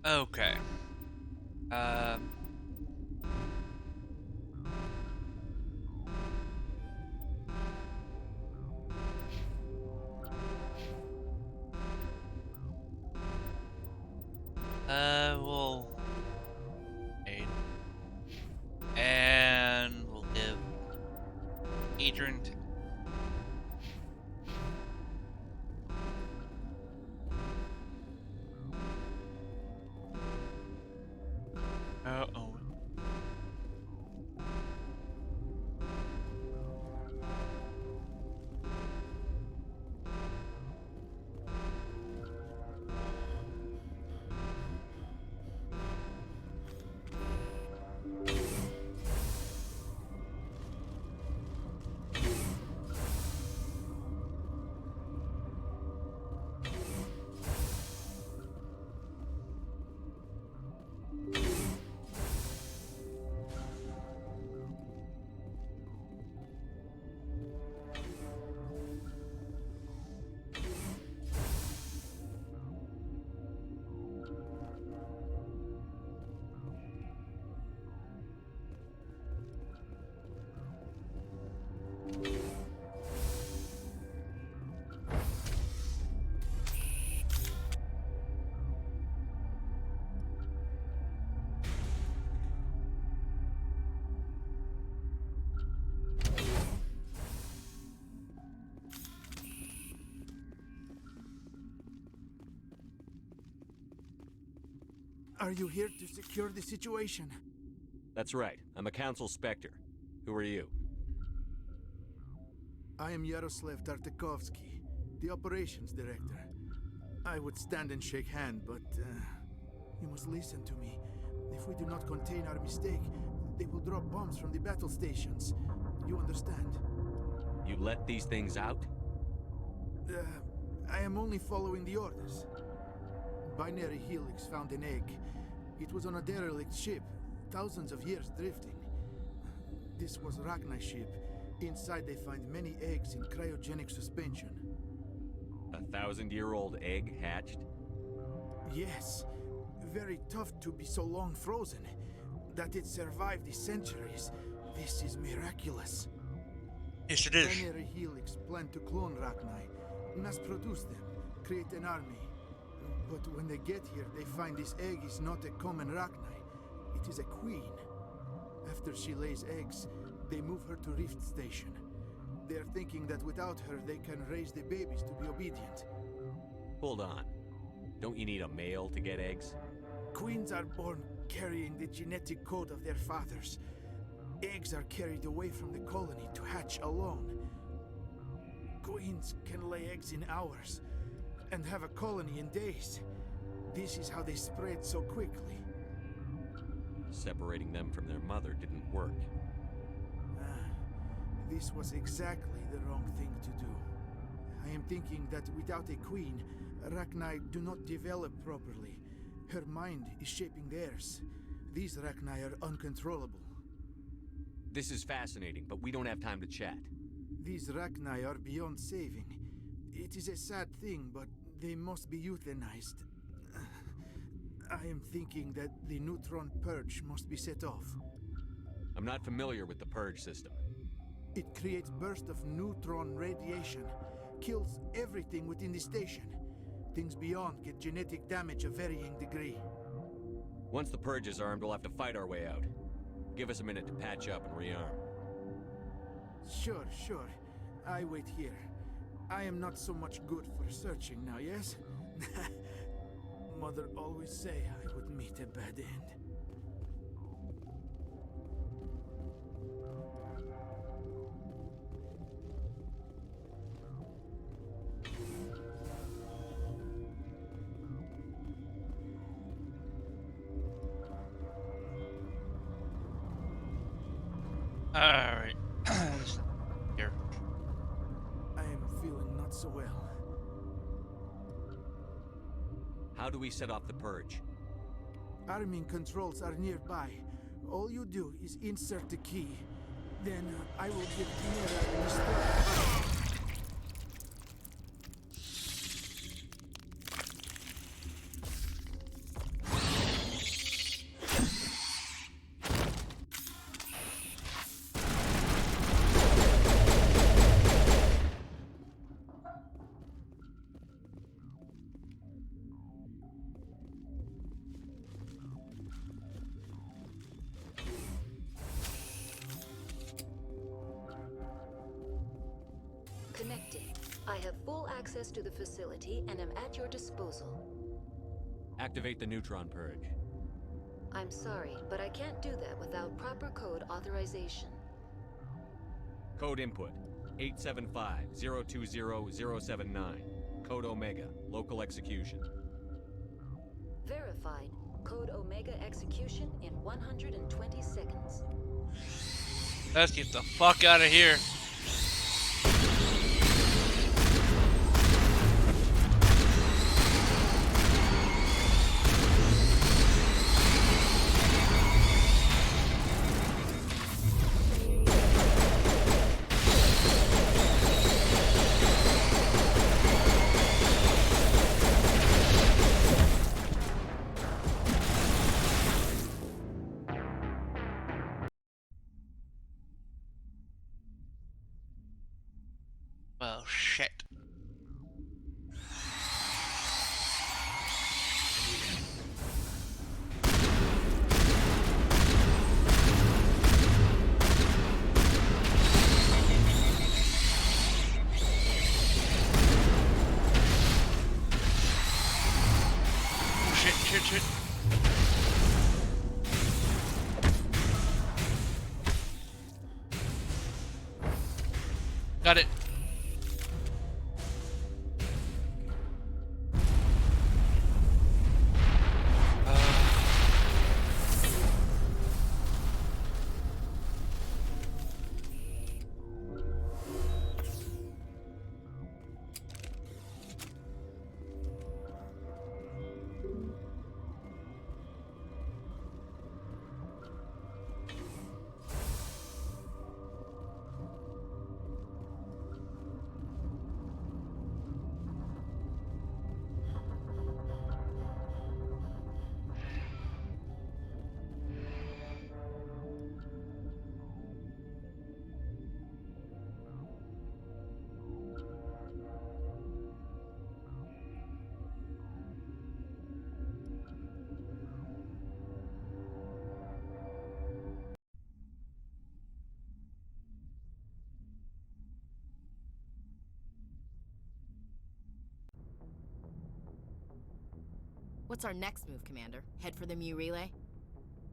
Okay. We'll wait. And we'll give Adrian oh. Are you here to secure the situation? That's right. I'm a Council Spectre. Who are you? I am Yaroslav Tartakovsky, the operations director. I would stand and shake hand, but you must listen to me. If we do not contain our mistake, they will drop bombs from the battle stations. You understand? You let these things out? I am only following the orders. Binary Helix found an egg. It was on a derelict ship, thousands of years drifting. This was Rachni's ship. Inside they find many eggs in cryogenic suspension. 1,000-year-old egg hatched? Yes. Very tough to be so long frozen. That it survived the centuries. This is miraculous. Yes, it is. Binary Helix planned to clone Rachni, mass produce them, create an army. But when they get here, they find this egg is not a common Rachni. It is a queen. After she lays eggs, they move her to Rift Station. They are thinking that without her, they can raise the babies to be obedient. Hold on. Don't you need a male to get eggs? Queens are born carrying the genetic code of their fathers. Eggs are carried away from the colony to hatch alone. Queens can lay eggs in hours and have a colony in days. This is how they spread so quickly. Separating them from their mother didn't work. This was exactly the wrong thing to do. I am thinking that without a queen, Rachni do not develop properly. Her mind is shaping theirs. These Rachni are uncontrollable. This is fascinating, but we don't have time to chat. These Rachni are beyond saving. It is a sad thing, but They must be euthanized. I am thinking that the neutron purge must be set off. I'm not familiar with the purge system. It creates bursts of neutron radiation, kills everything within the station. Things beyond get genetic damage of varying degree. Once the purge is armed, we'll have to fight our way out. Give us a minute to patch up and rearm. Sure. I wait here. I am not so much good for searching now, yes? Mother always say I would meet a bad end. Alright. Here. I am feeling not so well. How do we set off the purge? Arming controls are nearby. All you do is insert the key. Then I will give Chimera the start. Connecting. I have full access to the facility and am at your disposal. Activate the neutron purge. I'm sorry, but I can't do that without proper code authorization. Code input 875-020-079. Code Omega. Local execution. Verified. Code Omega execution in 120 seconds. Let's get the fuck out of here. Well, shit. Shit. Got it. What's our next move, Commander? Head for the Mu Relay?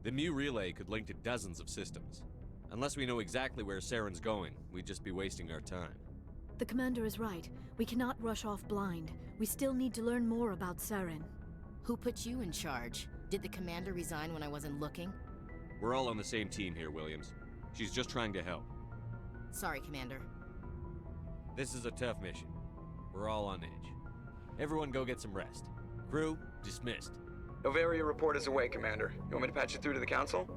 The Mu Relay could link to dozens of systems. Unless we know exactly where Saren's going, we'd just be wasting our time. The Commander is right. We cannot rush off blind. We still need to learn more about Saren. Who put you in charge? Did the Commander resign when I wasn't looking? We're all on the same team here, Williams. She's just trying to help. Sorry, Commander. This is a tough mission. We're all on edge. Everyone go get some rest. Crew, dismissed. Novaria report is away, Commander. You want me to patch it through to the Council?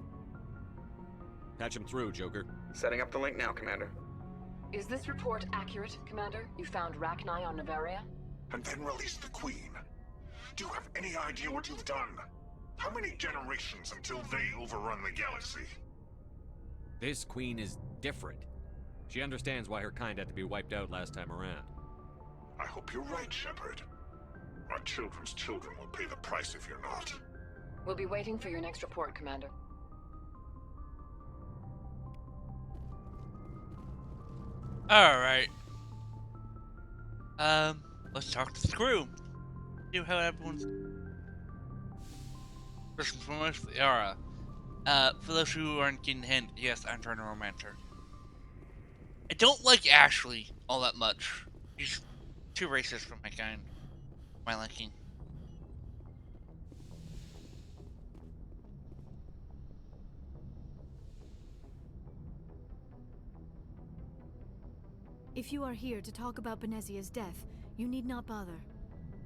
Patch him through, Joker. Setting up the link now, Commander. Is this report accurate, Commander? You found Rachni on Novaria? and then release the Queen. Do you have any idea what you've done? How many generations until they overrun the galaxy? This Queen is different. She understands why her kind had to be wiped out last time around. I hope you're right, Shepard. Our children's children will pay the price if you're not. We'll be waiting for your next report, Commander. Alright. Let's talk to the crew. See how everyone's... First and foremost, Liara. For those who aren't getting the hint, yes, I'm trying to romance her. I don't like Ashley all that much. She's too racist for my kind. My liking. If you are here to talk about Benezia's death, you need not bother.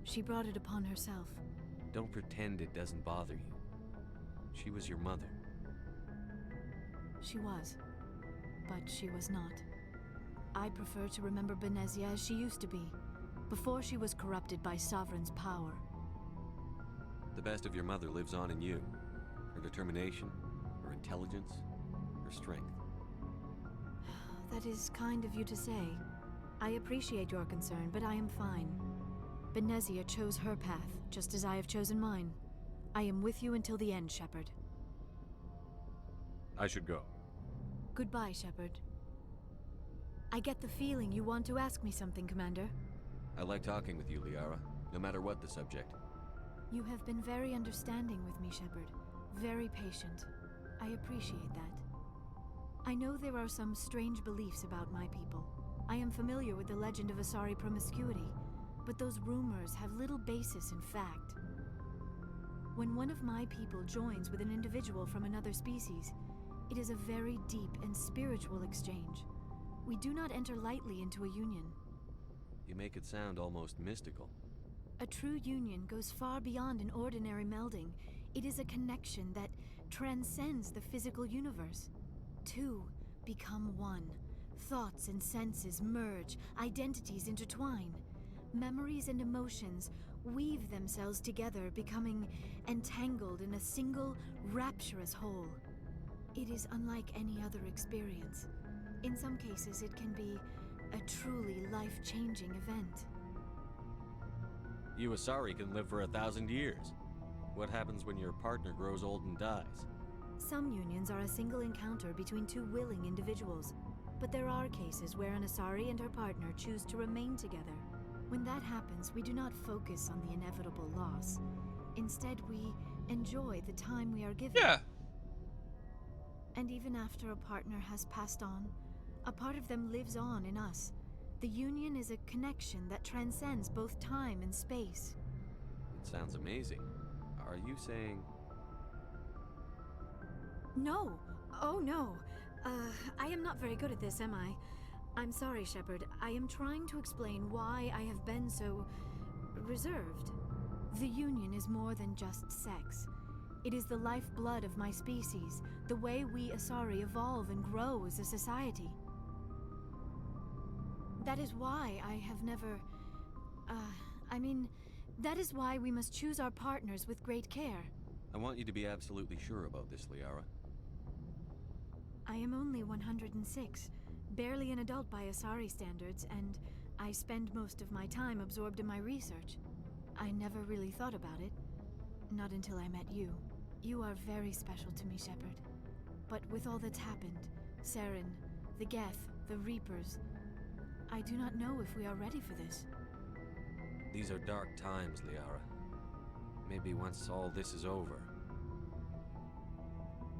She brought it upon herself. Don't pretend it doesn't bother you. She was your mother. She was. But she was not. I prefer to remember Benezia as she used to be, before she was corrupted by Sovereign's power. The best of your mother lives on in you. Her determination, her intelligence, her strength. That is kind of you to say. I appreciate your concern, but I am fine. Benezia chose her path, just as I have chosen mine. I am with you until the end, Shepard. I should go. Goodbye, Shepard. I get the feeling you want to ask me something, Commander. I like talking with you, Liara, no matter what the subject. You have been very understanding with me, Shepard. Very patient. I appreciate that. I know there are some strange beliefs about my people. I am familiar with the legend of Asari promiscuity, but those rumors have little basis in fact. When one of my people joins with an individual from another species, it is a very deep and spiritual exchange. We do not enter lightly into a union. You make it sound almost mystical. A true union goes far beyond an ordinary melding. It is a connection that transcends the physical universe. Two become one. Thoughts and senses merge, identities intertwine. Memories and emotions weave themselves together, becoming entangled in a single, rapturous whole. It is unlike any other experience. In some cases, it can be a truly life-changing event. You Asari can live for 1,000 years. What happens when your partner grows old and dies? Some unions are a single encounter between two willing individuals, but there are cases where an Asari and her partner choose to remain together. When that happens, we do not focus on the inevitable loss. Instead, we enjoy the time we are given. Yeah. And even after a partner has passed on, a part of them lives on in us. The union is a connection that transcends both time and space. It sounds amazing. Are you saying... No. Oh, no. I am not very good at this, am I? I'm sorry, Shepard. I am trying to explain why I have been so... reserved. The union is more than just sex. It is the lifeblood of my species, the way we Asari evolve and grow as a society. That is why I have never... that is why we must choose our partners with great care. I want you to be absolutely sure about this, Liara. I am only 106, barely an adult by Asari standards, and I spend most of my time absorbed in my research. I never really thought about it. Not until I met you. You are very special to me, Shepard. But with all that's happened, Saren, the Geth, the Reapers, I do not know if we are ready for this. These are dark times, Liara. Maybe once all this is over.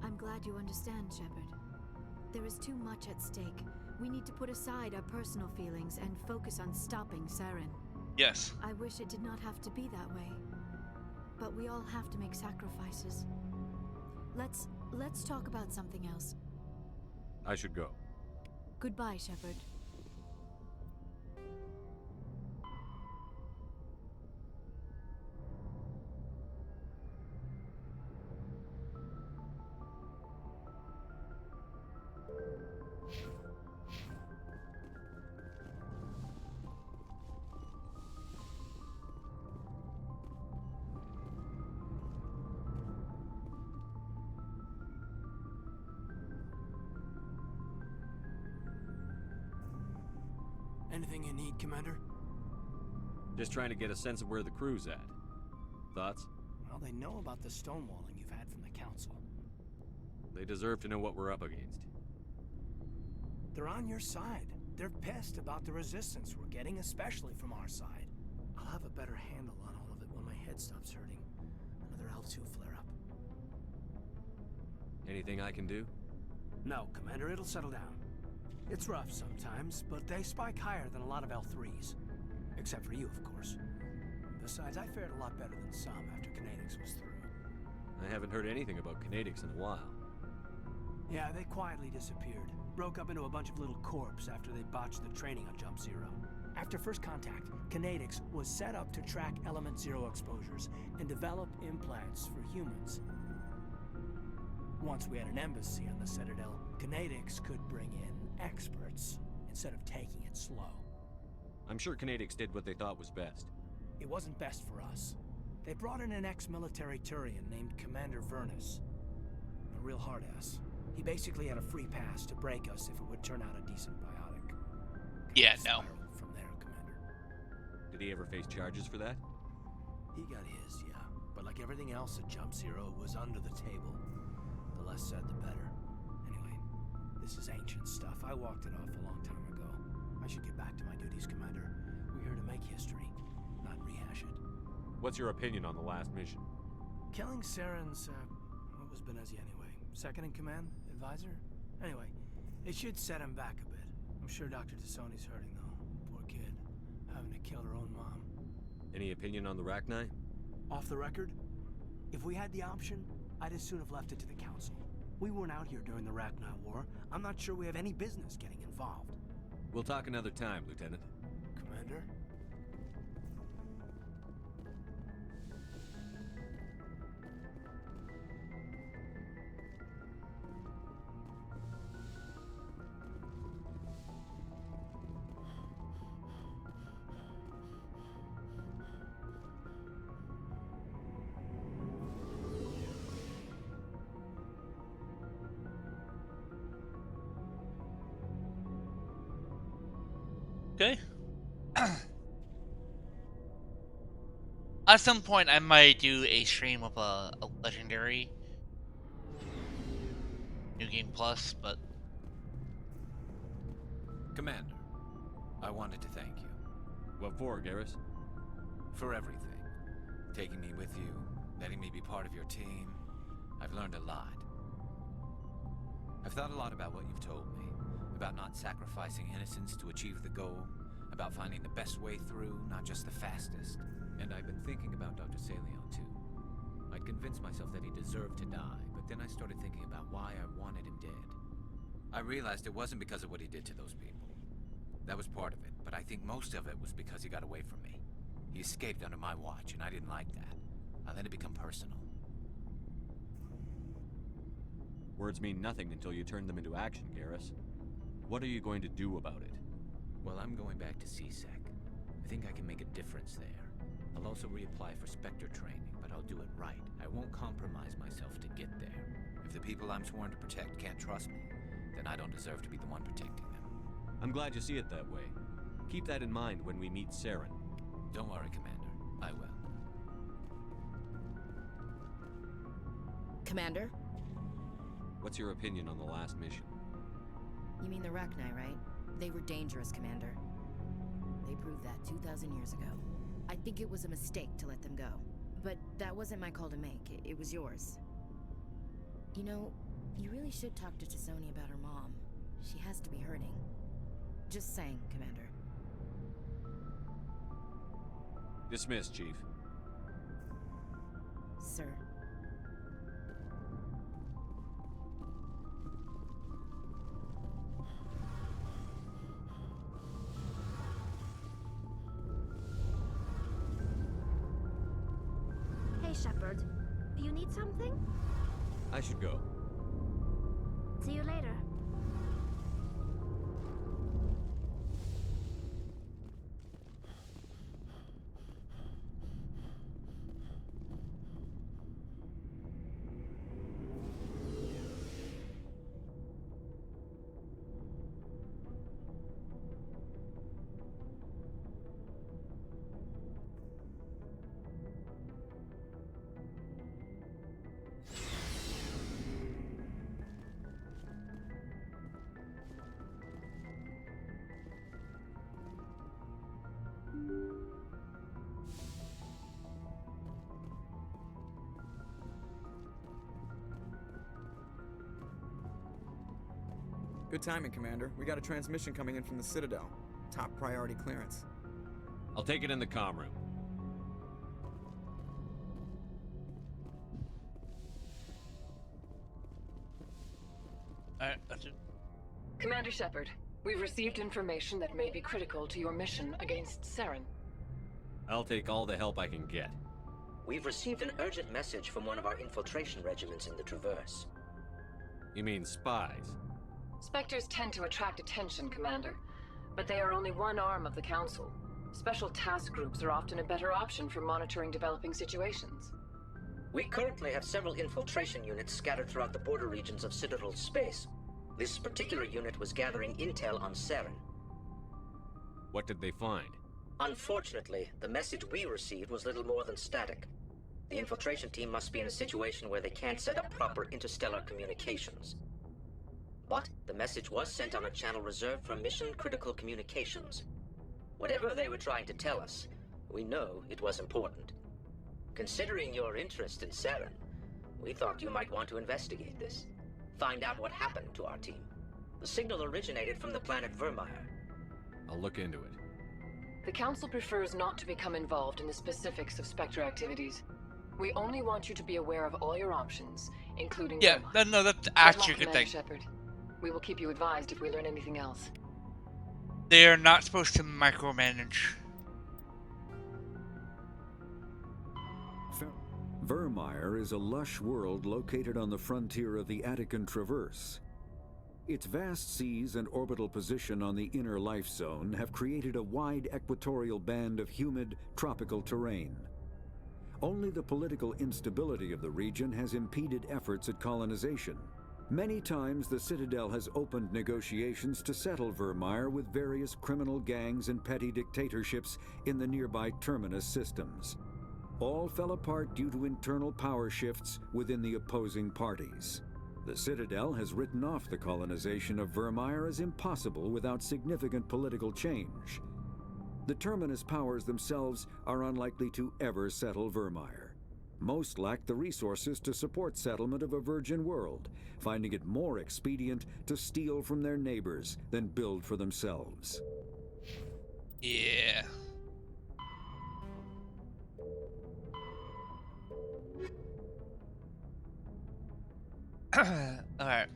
I'm glad you understand, Shepard. There is too much at stake. We need to put aside our personal feelings and focus on stopping Saren. Yes. I wish it did not have to be that way. But we all have to make sacrifices. Let's talk about something else. I should go. Goodbye, Shepard. Anything you need, Commander? Just trying to get a sense of where the crew's at. Thoughts? Well, they know about the stonewalling you've had from the Council. They deserve to know what we're up against. They're on your side. They're pissed about the resistance we're getting, especially from our side. I'll have a better handle on all of it when my head stops hurting. Another L2 flare-up. Anything I can do? No, Commander, it'll settle down. It's rough sometimes, but they spike higher than a lot of L3s. Except for you, of course. Besides, I fared a lot better than some after Kinetics was through. I haven't heard anything about Kinetics in a while. Yeah, they quietly disappeared. Broke up into a bunch of little corps after they botched the training on Jump Zero. After first contact, Kinetics was set up to track Element Zero exposures and develop implants for humans. Once we had an embassy on the Citadel, Kinetics could bring in experts instead of taking it slow. I'm sure Kinetics did what they thought was best. It wasn't best for us. They brought in an ex-military Turian named Commander Vernus. A real hard-ass. He basically had a free pass to break us if it would turn out a decent biotic. Yeah, no. From there, Commander. Did he ever face charges for that? He got his, yeah. But like everything else at Jump Zero, it was under the table. The less said, the better. Anyway, this is ancient stuff. I walked it off a long time ago. I should get back to my duties, Commander. We're here to make history, not rehash it. What's your opinion on the last mission? Killing Saren's, what was Benezi anyway? Second in command? Advisor? Anyway, it should set him back a bit. I'm sure Dr. Tassoni's hurting, though. Poor kid. Having to kill her own mom. Any opinion on the Rachni? Off the record? If we had the option, I'd as soon have left it to the Council. We weren't out here during the Rachni War. I'm not sure we have any business getting involved. We'll talk another time, Lieutenant. Commander? Okay. At some point, I might do a stream of a legendary New Game Plus, but Commander, I wanted to thank you. What for, Garrus? For everything. Taking me with you, letting me be part of your team. I've learned a lot. I've thought a lot about what you've told me. About not sacrificing innocence to achieve the goal. About finding the best way through, not just the fastest. And I've been thinking about Dr. Salion, too. I'd convinced myself that he deserved to die, but then I started thinking about why I wanted him dead. I realized it wasn't because of what he did to those people. That was part of it, but I think most of it was because he got away from me. He escaped under my watch, and I didn't like that. I let it become personal. Words mean nothing until you turn them into action, Garrus. What are you going to do about it? Well, I'm going back to CSEC. I think I can make a difference there. I'll also reapply for Spectre training, but I'll do it right. I won't compromise myself to get there. If the people I'm sworn to protect can't trust me, then I don't deserve to be the one protecting them. I'm glad you see it that way. Keep that in mind when we meet Saren. Don't worry, Commander. I will. Commander? What's your opinion on the last mission? You mean the Rachni, right? They were dangerous, Commander. They proved that 2,000 years ago. I think it was a mistake to let them go. But that wasn't my call to make. It was yours. You know, you really should talk to Tassoni about her mom. She has to be hurting. Just saying, Commander. Dismissed, Chief. Sir. Hey, Shepard. You need something? I should go. See you later. Good timing, Commander. We got a transmission coming in from the Citadel. Top priority clearance. I'll take it in the comm room. Alright, that's it. Commander Shepard, we've received information that may be critical to your mission against Saren. I'll take all the help I can get. We've received an urgent message from one of our infiltration regiments in the Traverse. You mean spies? Spectres tend to attract attention, Commander, but they are only one arm of the Council. Special task groups are often a better option for monitoring developing situations. We currently have several infiltration units scattered throughout the border regions of Citadel space. This particular unit was gathering intel on Saren. What did they find? Unfortunately, the message we received was little more than static. The infiltration team must be in a situation where they can't set up proper interstellar communications. But the message was sent on a channel reserved for mission-critical communications. Whatever they were trying to tell us, we know it was important. Considering your interest in Saren, we thought you might want to investigate this. Find out what happened to our team. The signal originated from the planet Vermeer. I'll look into it. The Council prefers not to become involved in the specifics of Spectre activities. We only want you to be aware of all your options, including Yeah, Vermeer. no, that's Good actually luck, a good Commander thing. Shepard. We will keep you advised if we learn anything else. They are not supposed to micromanage. Vermeer is a lush world located on the frontier of the Attican Traverse. Its vast seas and orbital position on the inner life zone have created a wide equatorial band of humid, tropical terrain. Only the political instability of the region has impeded efforts at colonization. Many times the Citadel has opened negotiations to settle Vermeer with various criminal gangs and petty dictatorships in the nearby Terminus systems. All fell apart due to internal power shifts within the opposing parties. The Citadel has written off the colonization of Vermeer as impossible without significant political change. The Terminus powers themselves are unlikely to ever settle Vermeer. Most lack the resources to support settlement of a virgin world, finding it more expedient to steal from their neighbors than build for themselves. Yeah. Alright.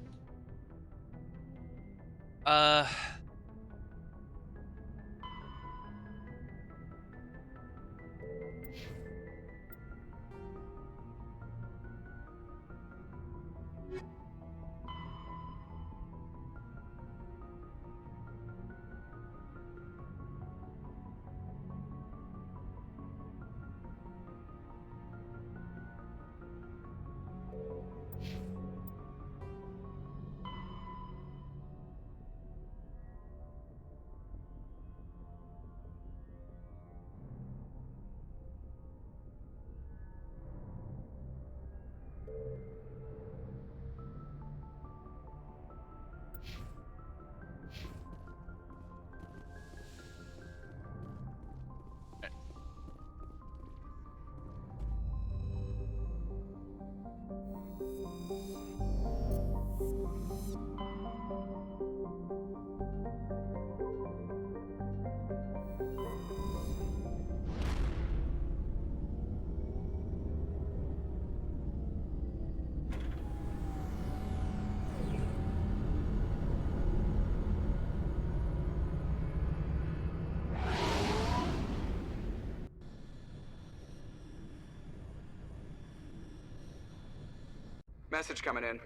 Message coming in.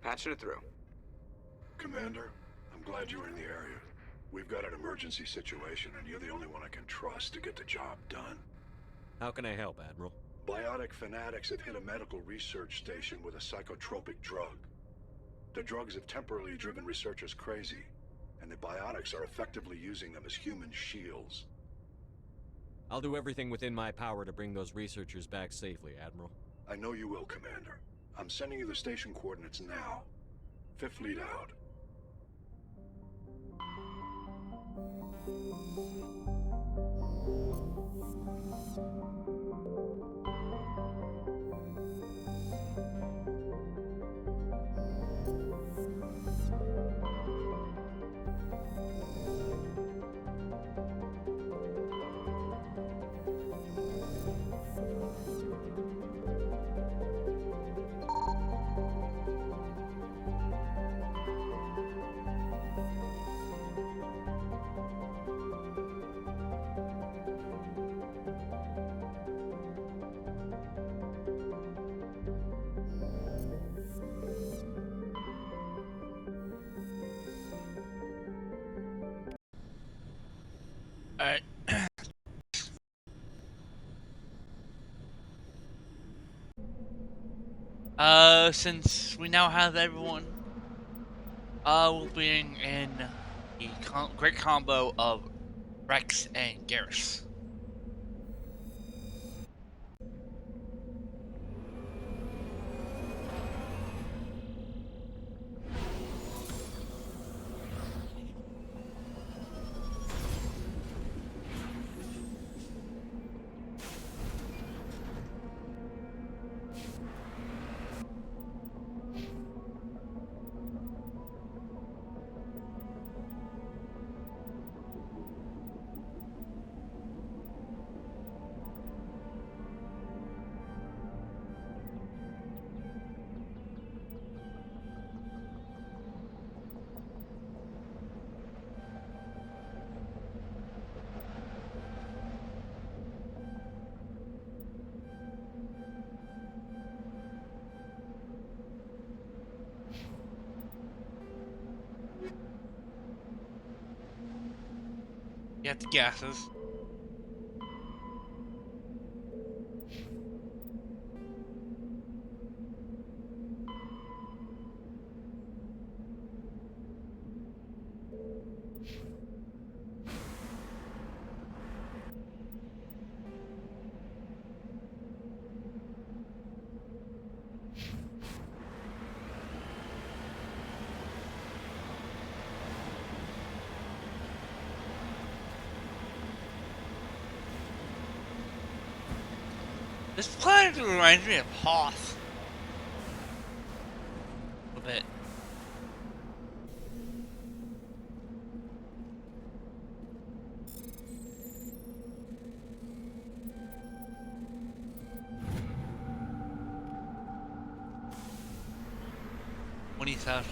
Patching it through. Commander, I'm glad you were in the area. We've got an emergency situation, and you're the only one I can trust to get the job done. How can I help, Admiral? Biotic fanatics have hit a medical research station with a psychotropic drug. The drugs have temporarily driven researchers crazy, and the biotics are effectively using them as human shields. I'll do everything within my power to bring those researchers back safely, Admiral. I know you will, Commander. I'm sending you the station coordinates now. Fifth Fleet out. Alright. Since we now have everyone, we'll be in the great combo of Rex and Garrus. Get the gases. This planet reminds me of Hoth. A little bit. $20,000.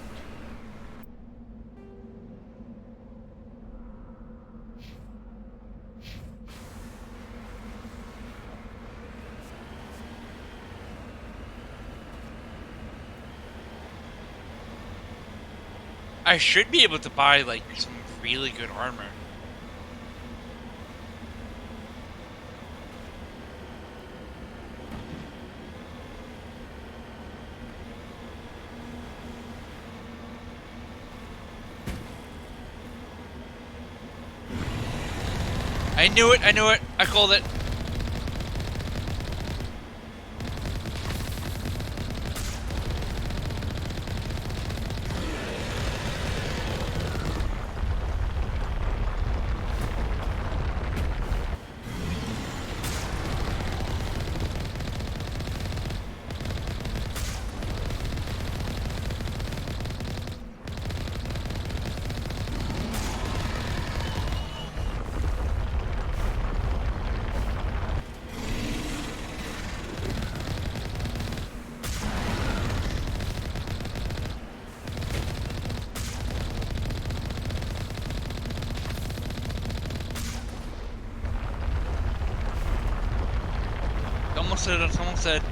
I should be able to buy like some really good armor. I knew it, I called it. Someone said.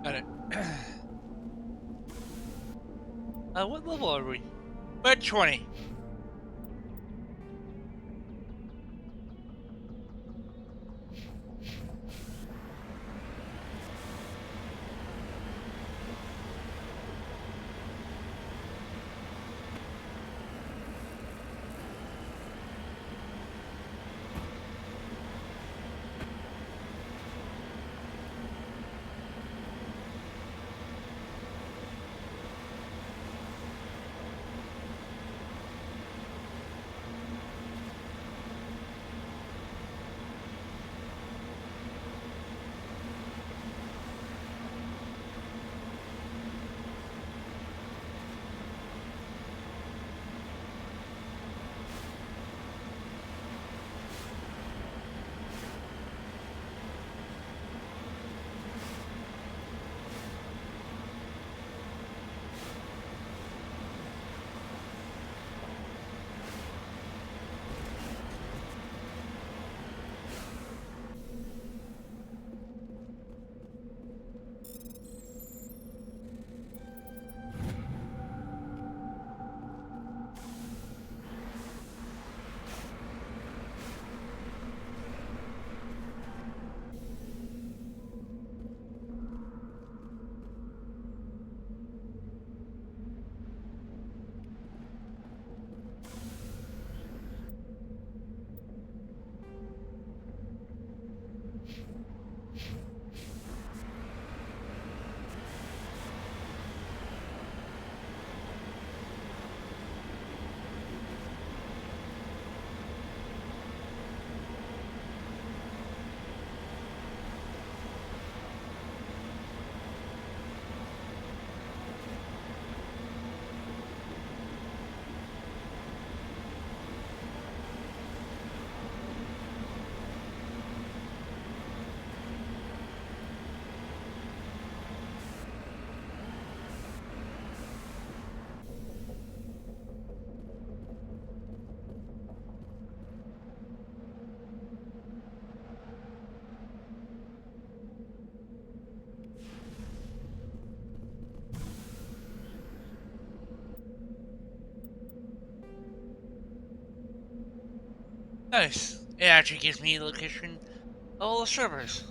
Got it. What level are we? We're at 20. Nice. It actually gives me the location of all the servers.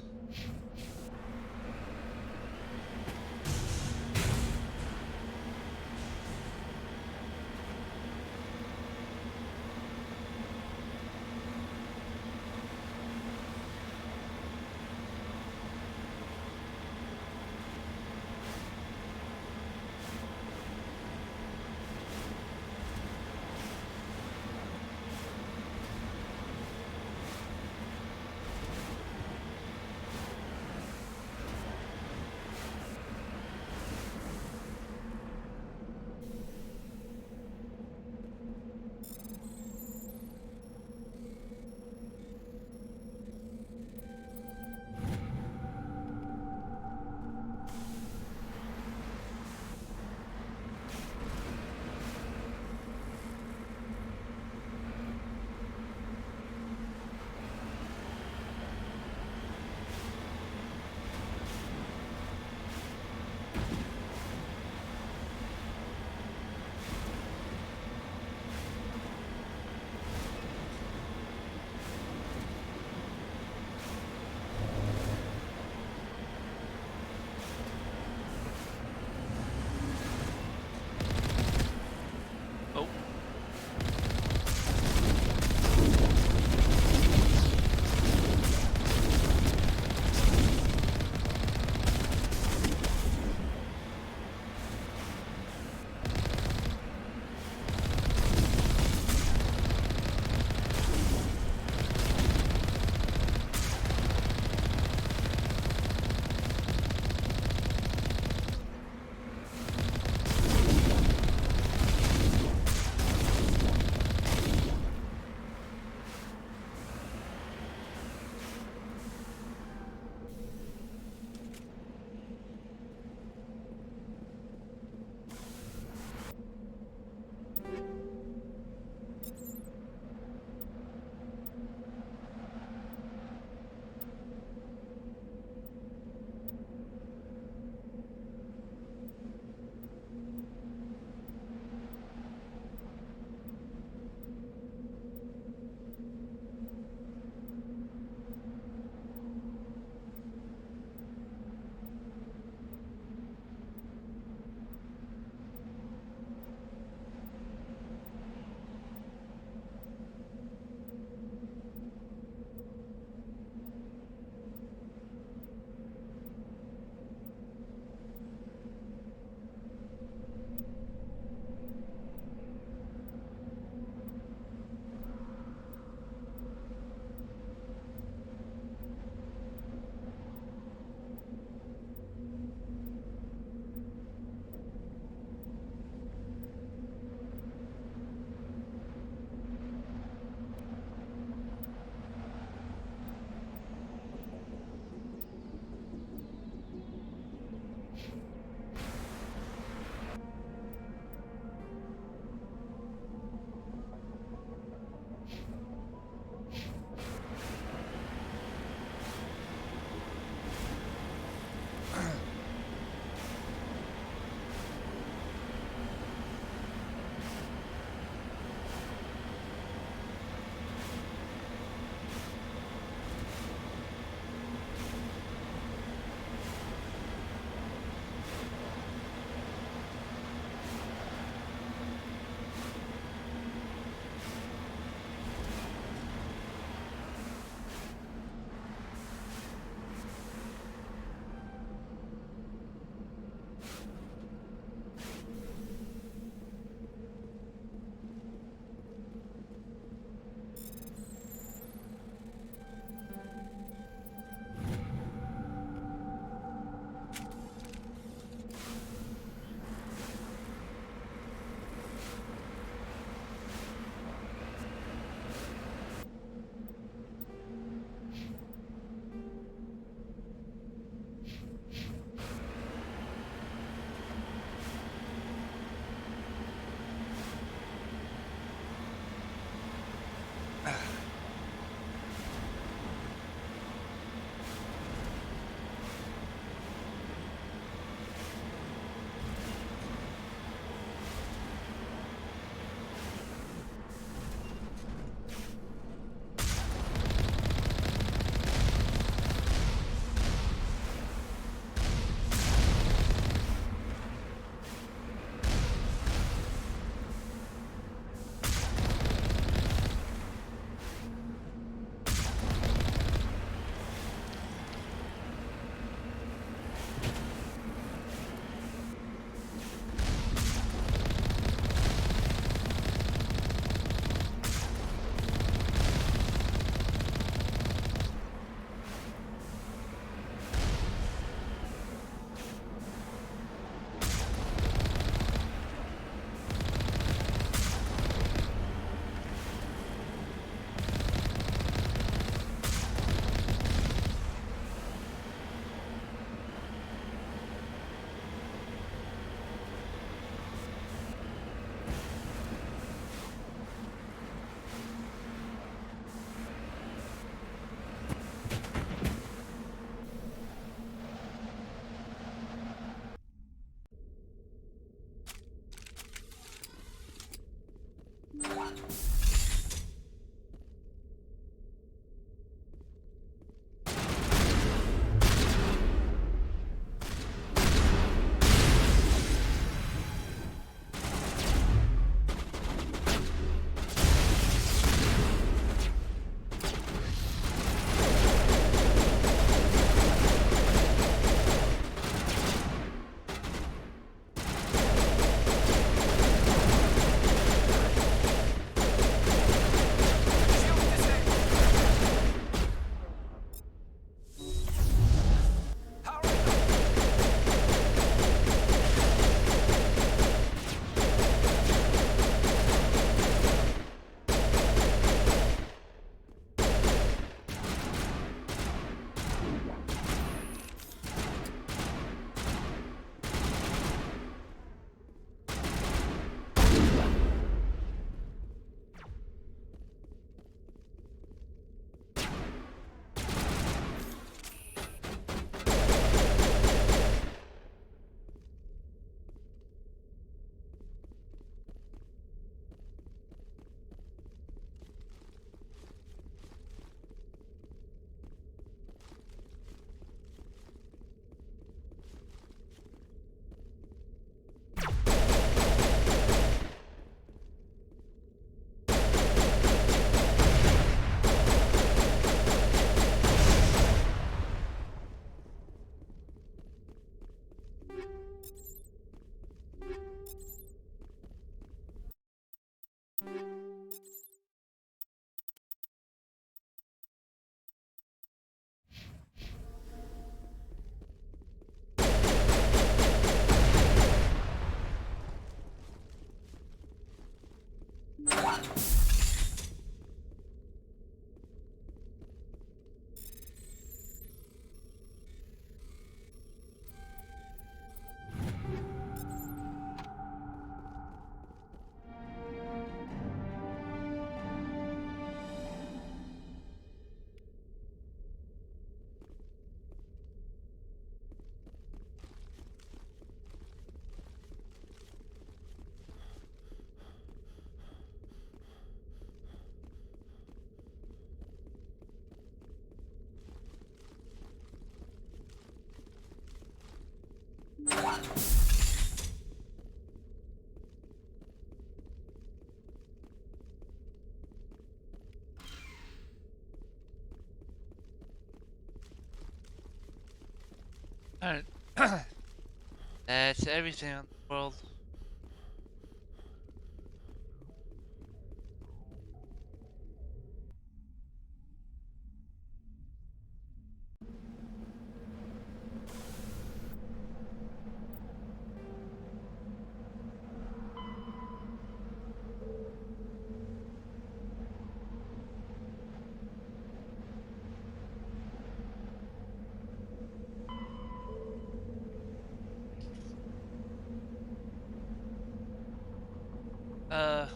Alright. That's everything on the world. Uh.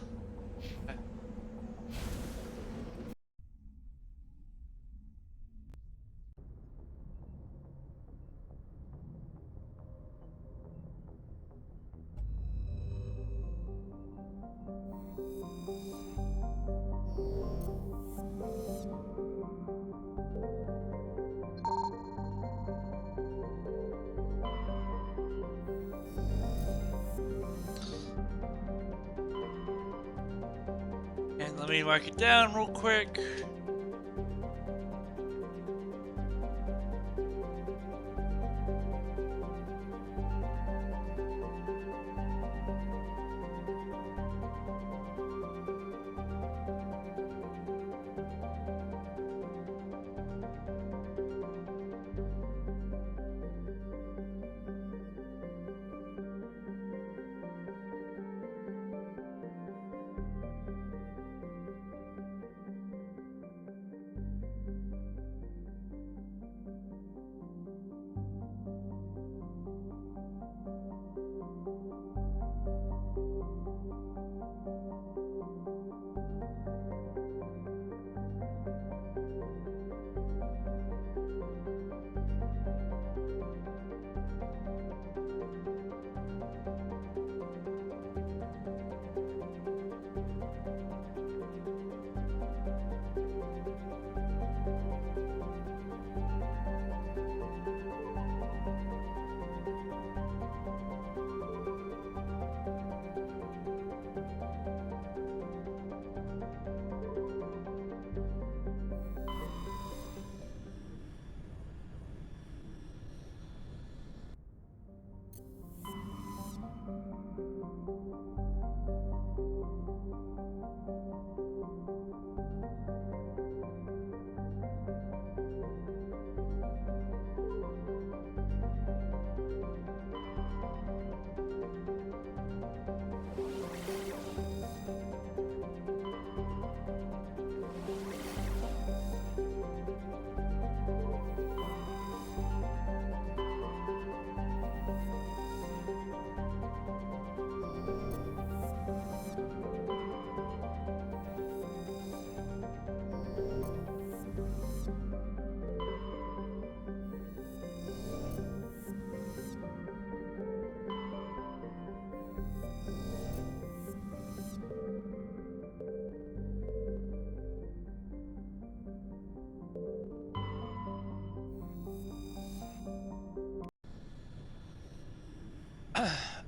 And let me mark it down real quick.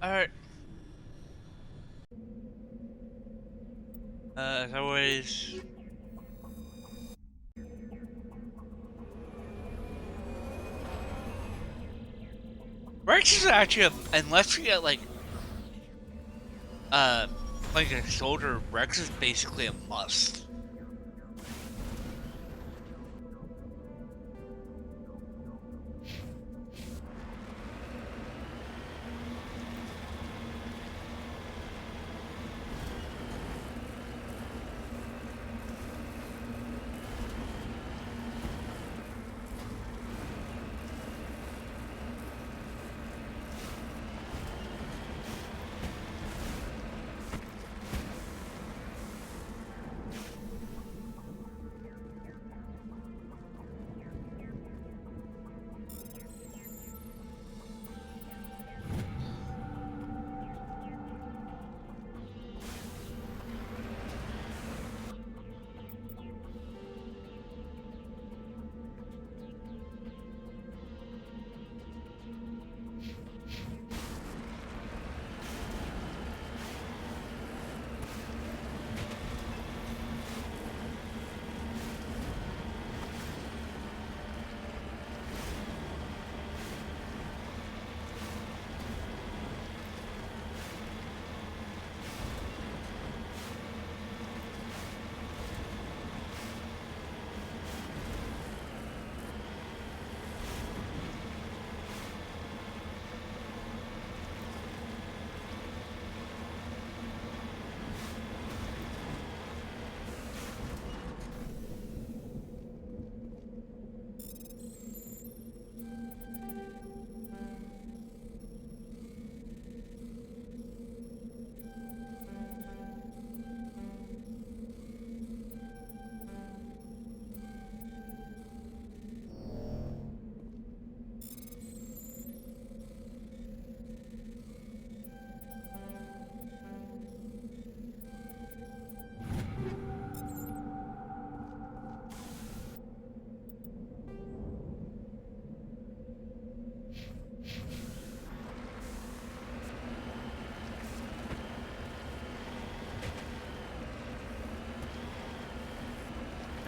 Alright. As always. Rex is actually unless you get like a soldier, Rex is basically a must.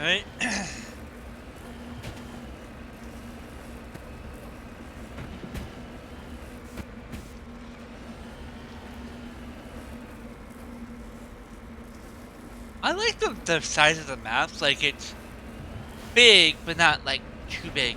Right? I like the size of the maps. Like, it's big, but not, like, too big.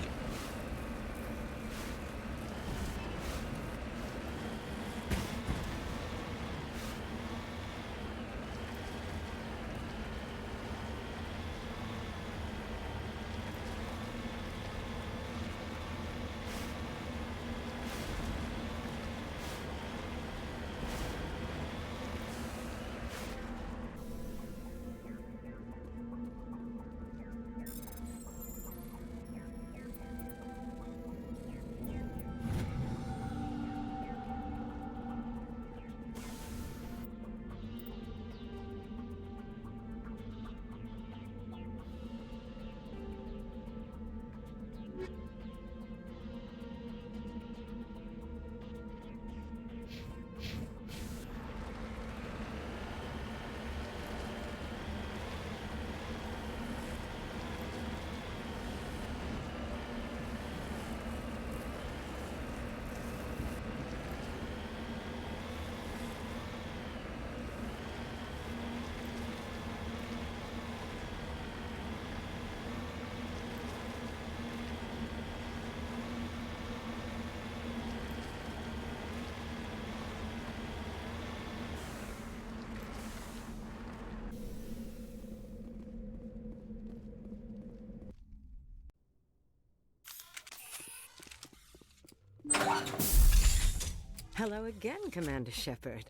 Hello again, Commander Shepard.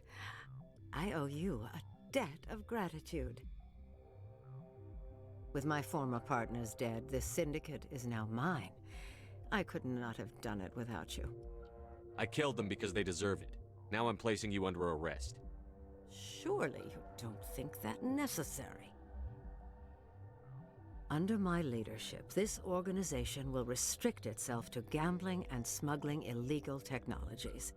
I owe you a debt of gratitude. With my former partners dead, this syndicate is now mine. I could not have done it without you. I killed them because they deserve it. Now I'm placing you under arrest. Surely you don't think that necessary. Under my leadership, this organization will restrict itself to gambling and smuggling illegal technologies.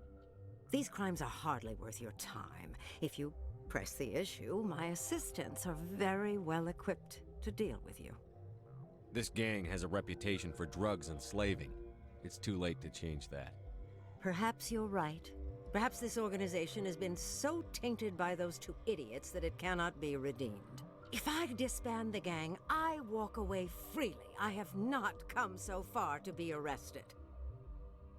These crimes are hardly worth your time. If you press the issue, my assistants are very well equipped to deal with you. This gang has a reputation for drugs and slaving. It's too late to change that. Perhaps you're right. Perhaps this organization has been so tainted by those two idiots that it cannot be redeemed. If I disband the gang, I walk away freely. I have not come so far to be arrested.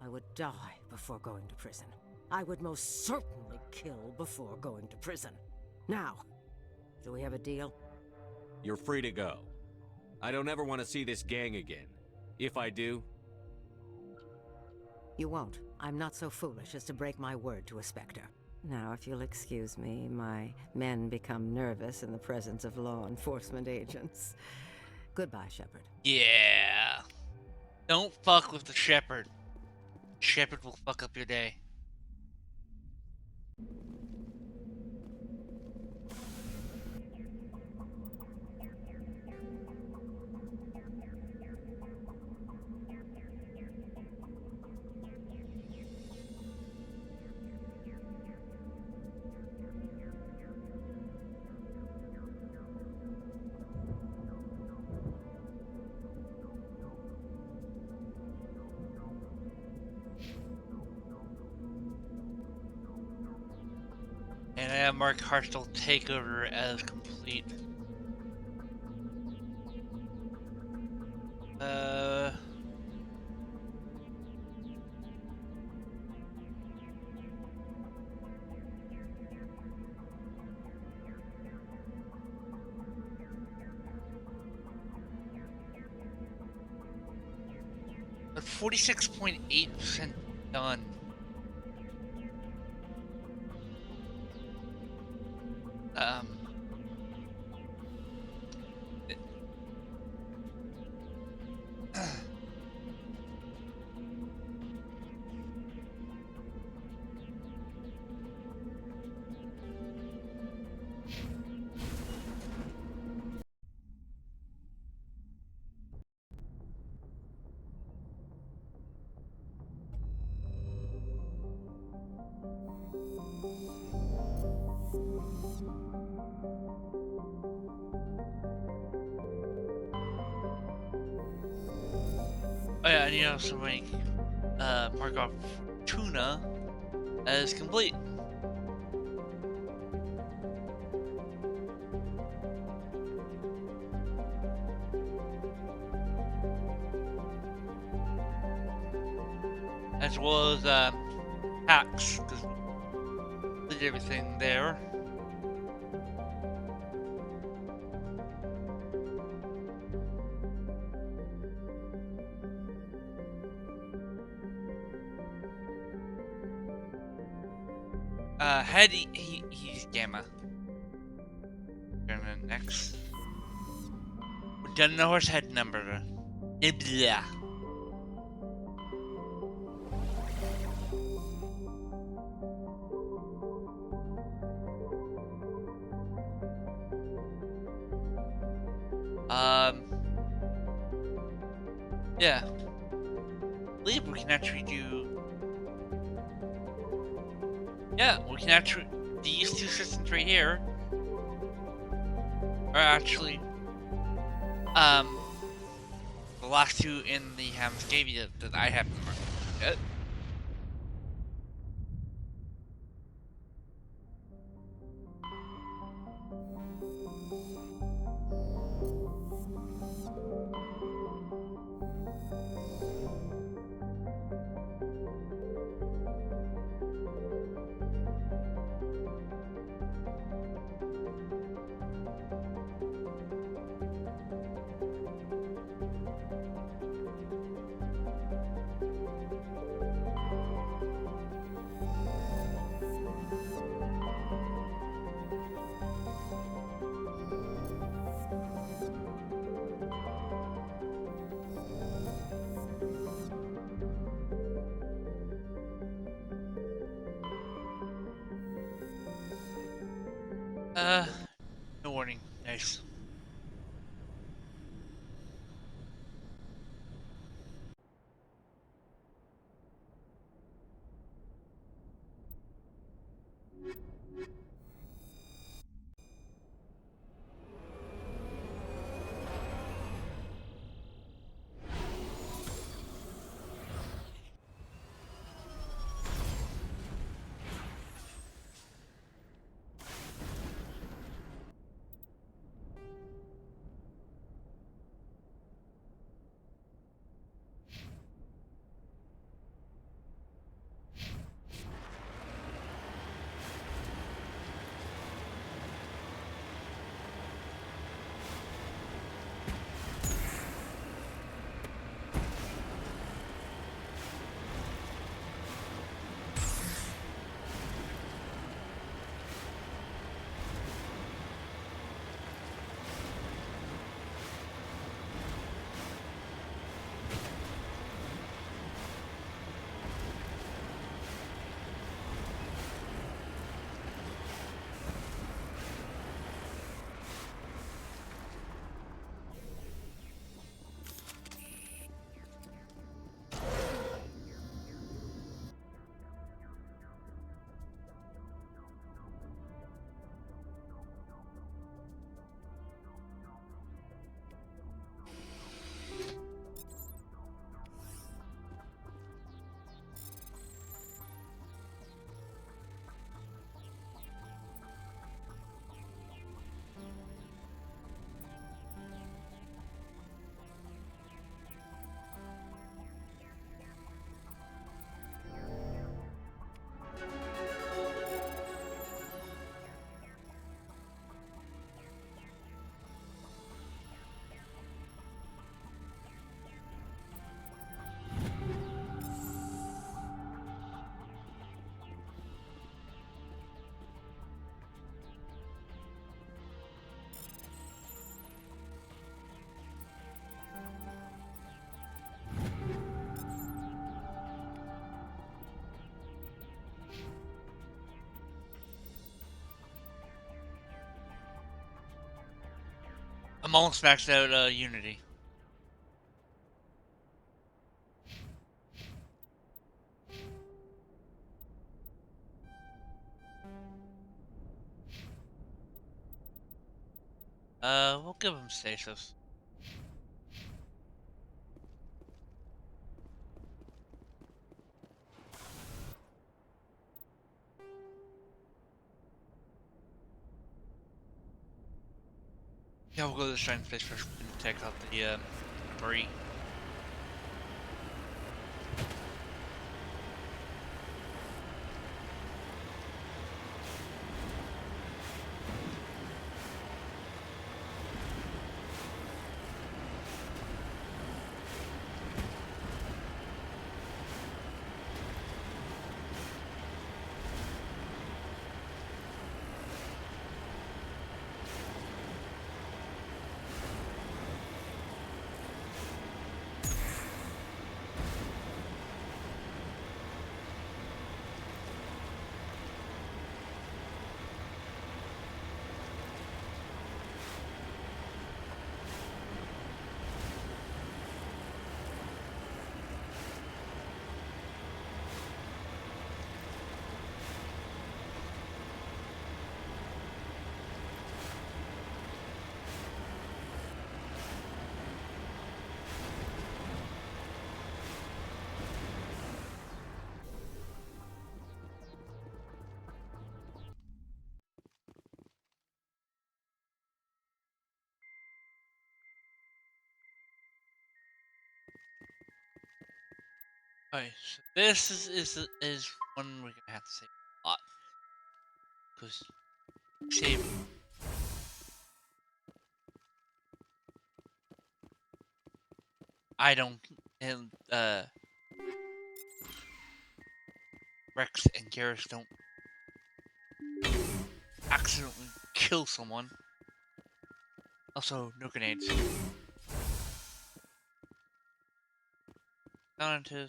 I would die before going to prison. I would most certainly kill before going to prison. Now, do we have a deal? You're free to go. I don't ever want to see this gang again. If I do... You won't. I'm not so foolish as to break my word to a Spectre. Now, if you'll excuse me, my men become nervous in the presence of law enforcement agents. Goodbye, Shepard. Yeah. Don't fuck with the Shepherd. Shepherd will fuck up your day. And I have marked Hearthstone Takeover as complete. At 46.8% done. Oh yeah, and you also make mark off tuna as complete. As well as hacks, because we did everything there. Head, he's Gamma. Gonna next. We don't know his head number. Blah. Yeah. I believe we can actually do. Yeah, we can actually. These two systems right here are actually the last two in the Hamscavia that I have marked yet. No warning. Nice. I'm almost maxed out Unity. We'll give him stasis. Yeah, we'll go to the Shrine Space first and check out the Marie. Alright, so this is one we're gonna have to save a lot. Because save I don't and Rex and Garrus don't accidentally kill someone. Also, no grenades. Down into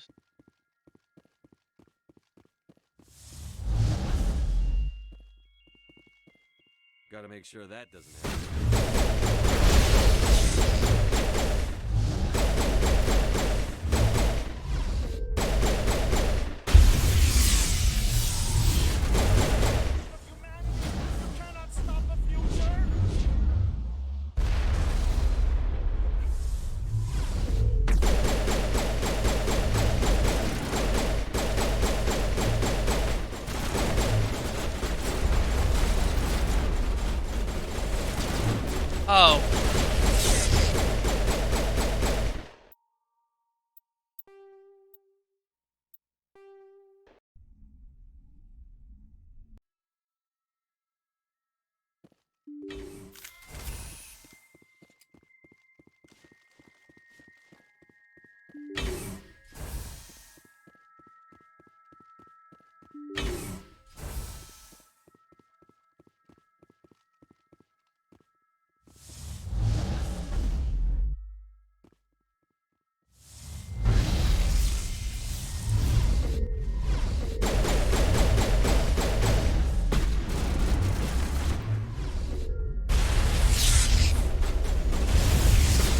Gotta make sure that doesn't happen. Oh.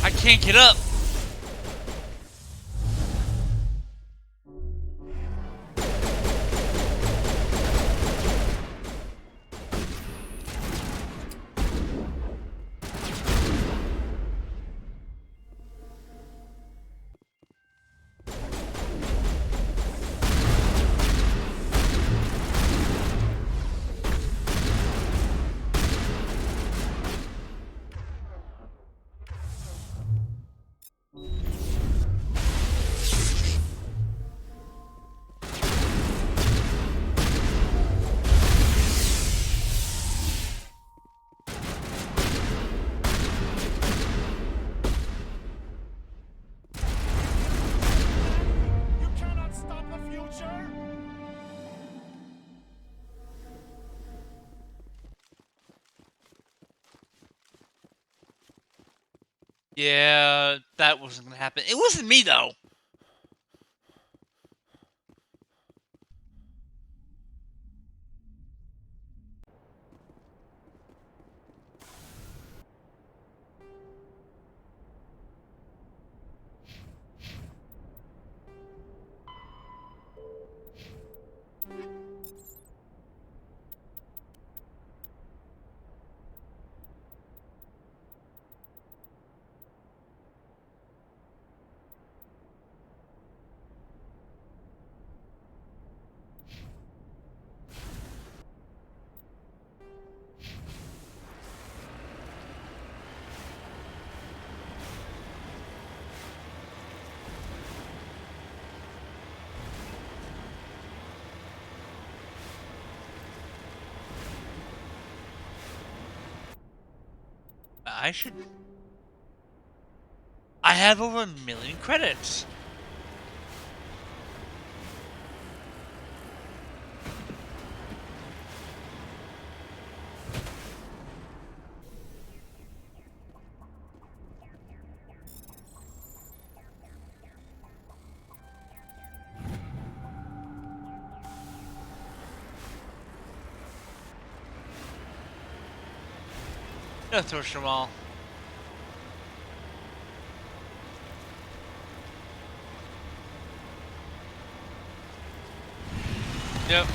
I can't get up. Yeah, that wasn't gonna happen. It wasn't me though. I should... I have over 1 million credits! No, torch them all. Yep.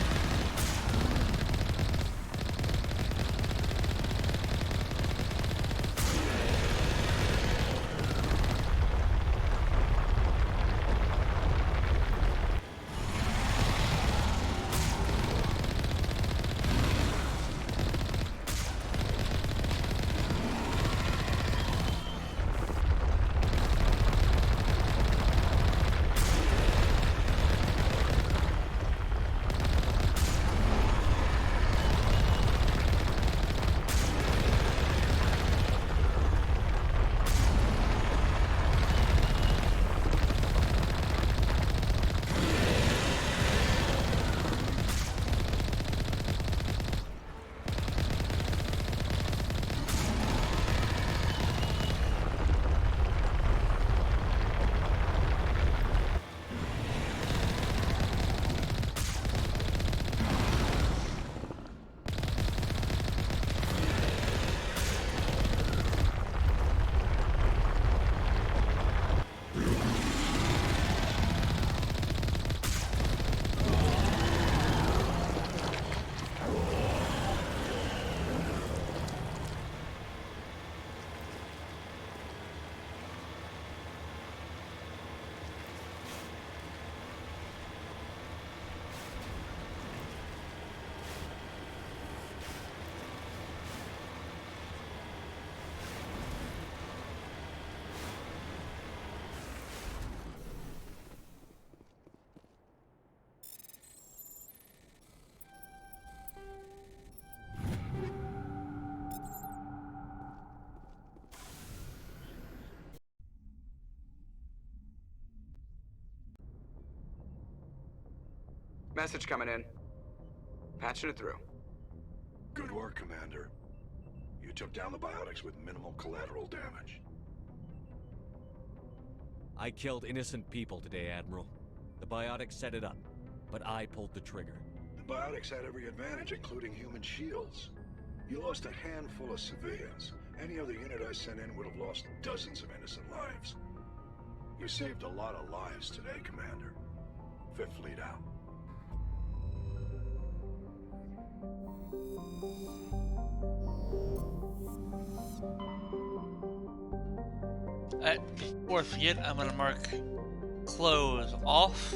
Message coming in. Patching it through. Good work, Commander. You took down the biotics with minimal collateral damage. I killed innocent people today, Admiral. The biotics set it up, but I pulled the trigger. The biotics had every advantage, including human shields. You lost a handful of civilians. Any other unit I sent in would have lost dozens of innocent lives. You saved a lot of lives today, Commander. Fifth Fleet out. Before I forget, I'm gonna mark close off.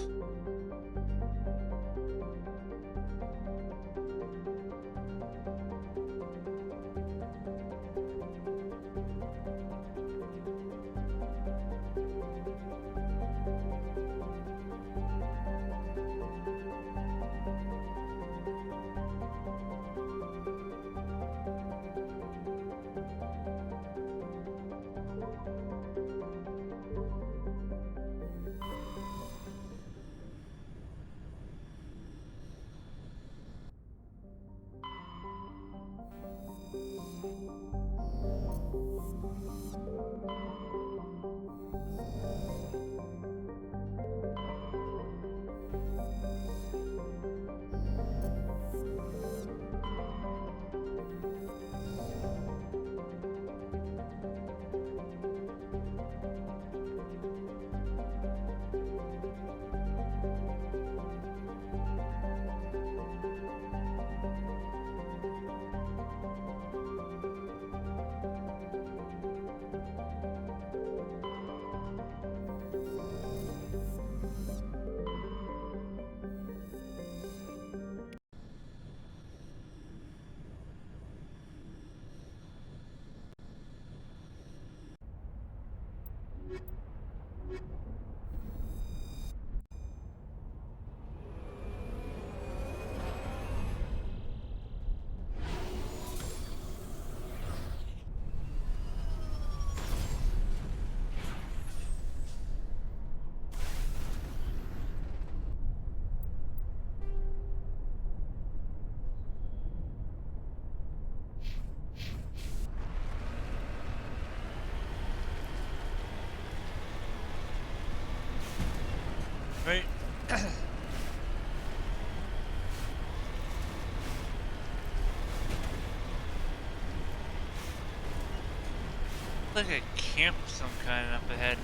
like a camp of some kind up ahead.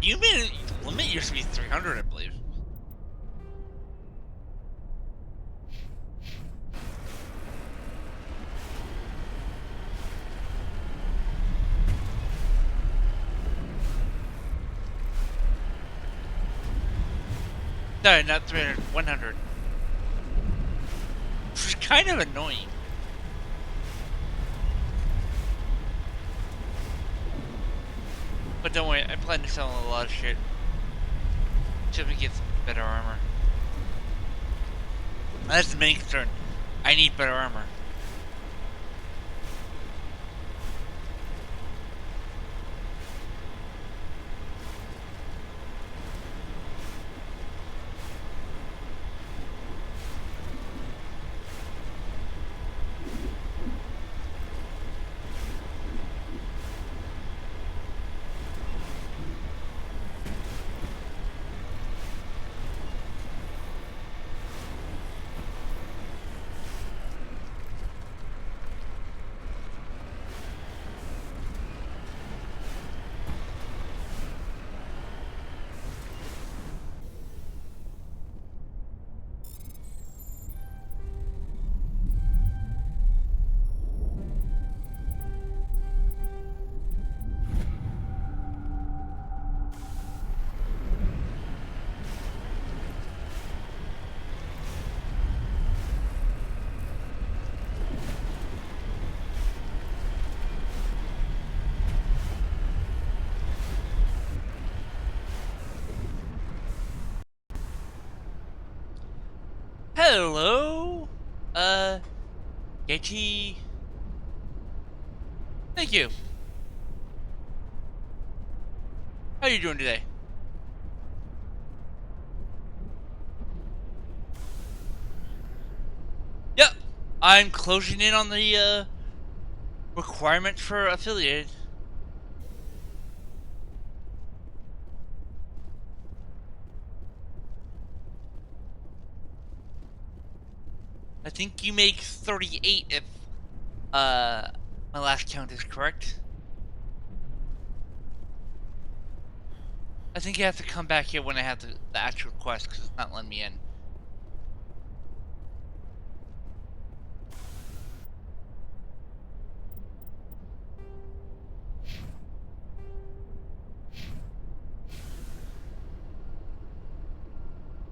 You made limit used to be 300, I believe. No, not 300, 100. Which is kind of annoying. But don't worry, I plan to sell a lot of shit. Till we get some better armor. That's the main concern. I need better armor. Hello, Yeti. Thank you. How are you doing today? Yep, I'm closing in on the requirement for affiliated. I think you make 38 if my last count is correct. I think you have to come back here when I have the actual quest because it's not letting me in.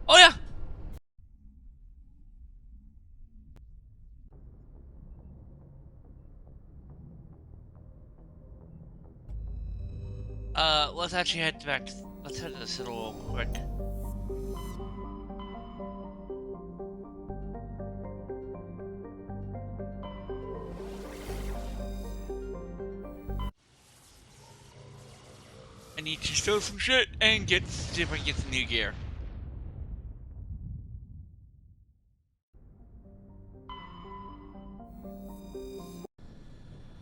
Oh yeah. Let's actually head back. Let's head to the Citadel real quick. I need to steal some shit and see if I can get some new gear.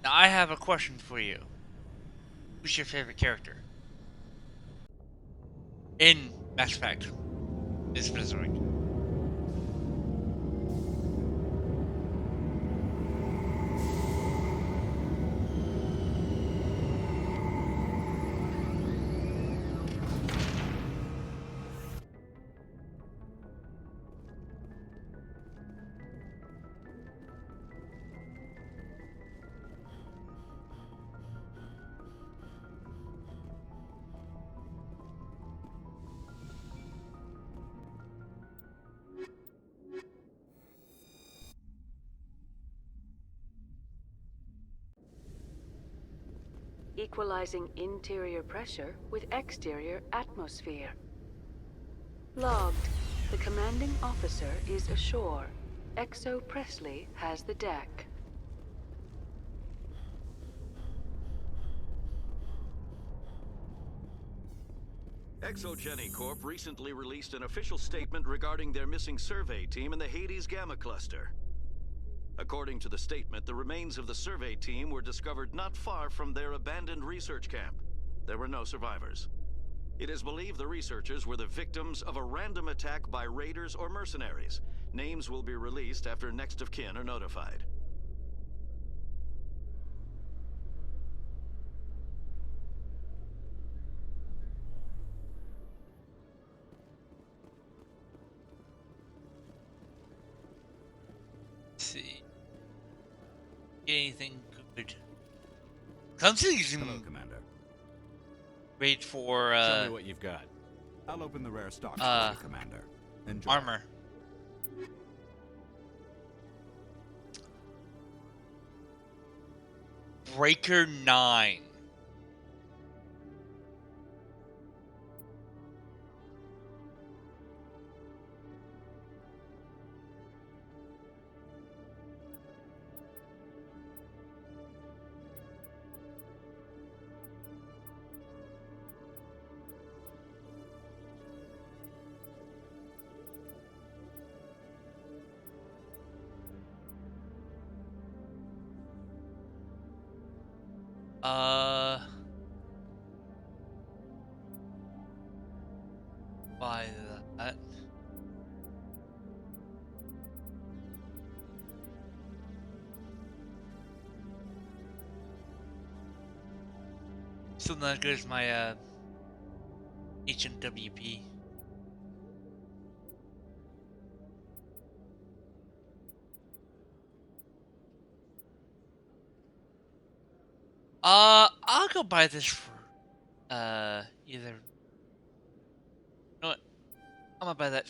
Now I have a question for you. Who's your favorite character? In Mass Effect. Specific. Equalizing interior pressure with exterior atmosphere. Logged. The commanding officer is ashore. Exo Presley has the deck. ExoGeni Corp recently released an official statement regarding their missing survey team in the Hades Gamma Cluster. According to the statement, the remains of the survey team were discovered not far from their abandoned research camp. There were no survivors. It is believed the researchers were the victims of a random attack by raiders or mercenaries. Names will be released after next of kin are notified. Let's see. Anything good? Come see some. Hello, Commander. Wait for Show me what you've got. I'll open the rare stock for you, Commander. Enjoy. Armor. Breaker 9. Buy that. Still not as good as my HMWP. I'll go buy this for either. You know what? I'm gonna buy that.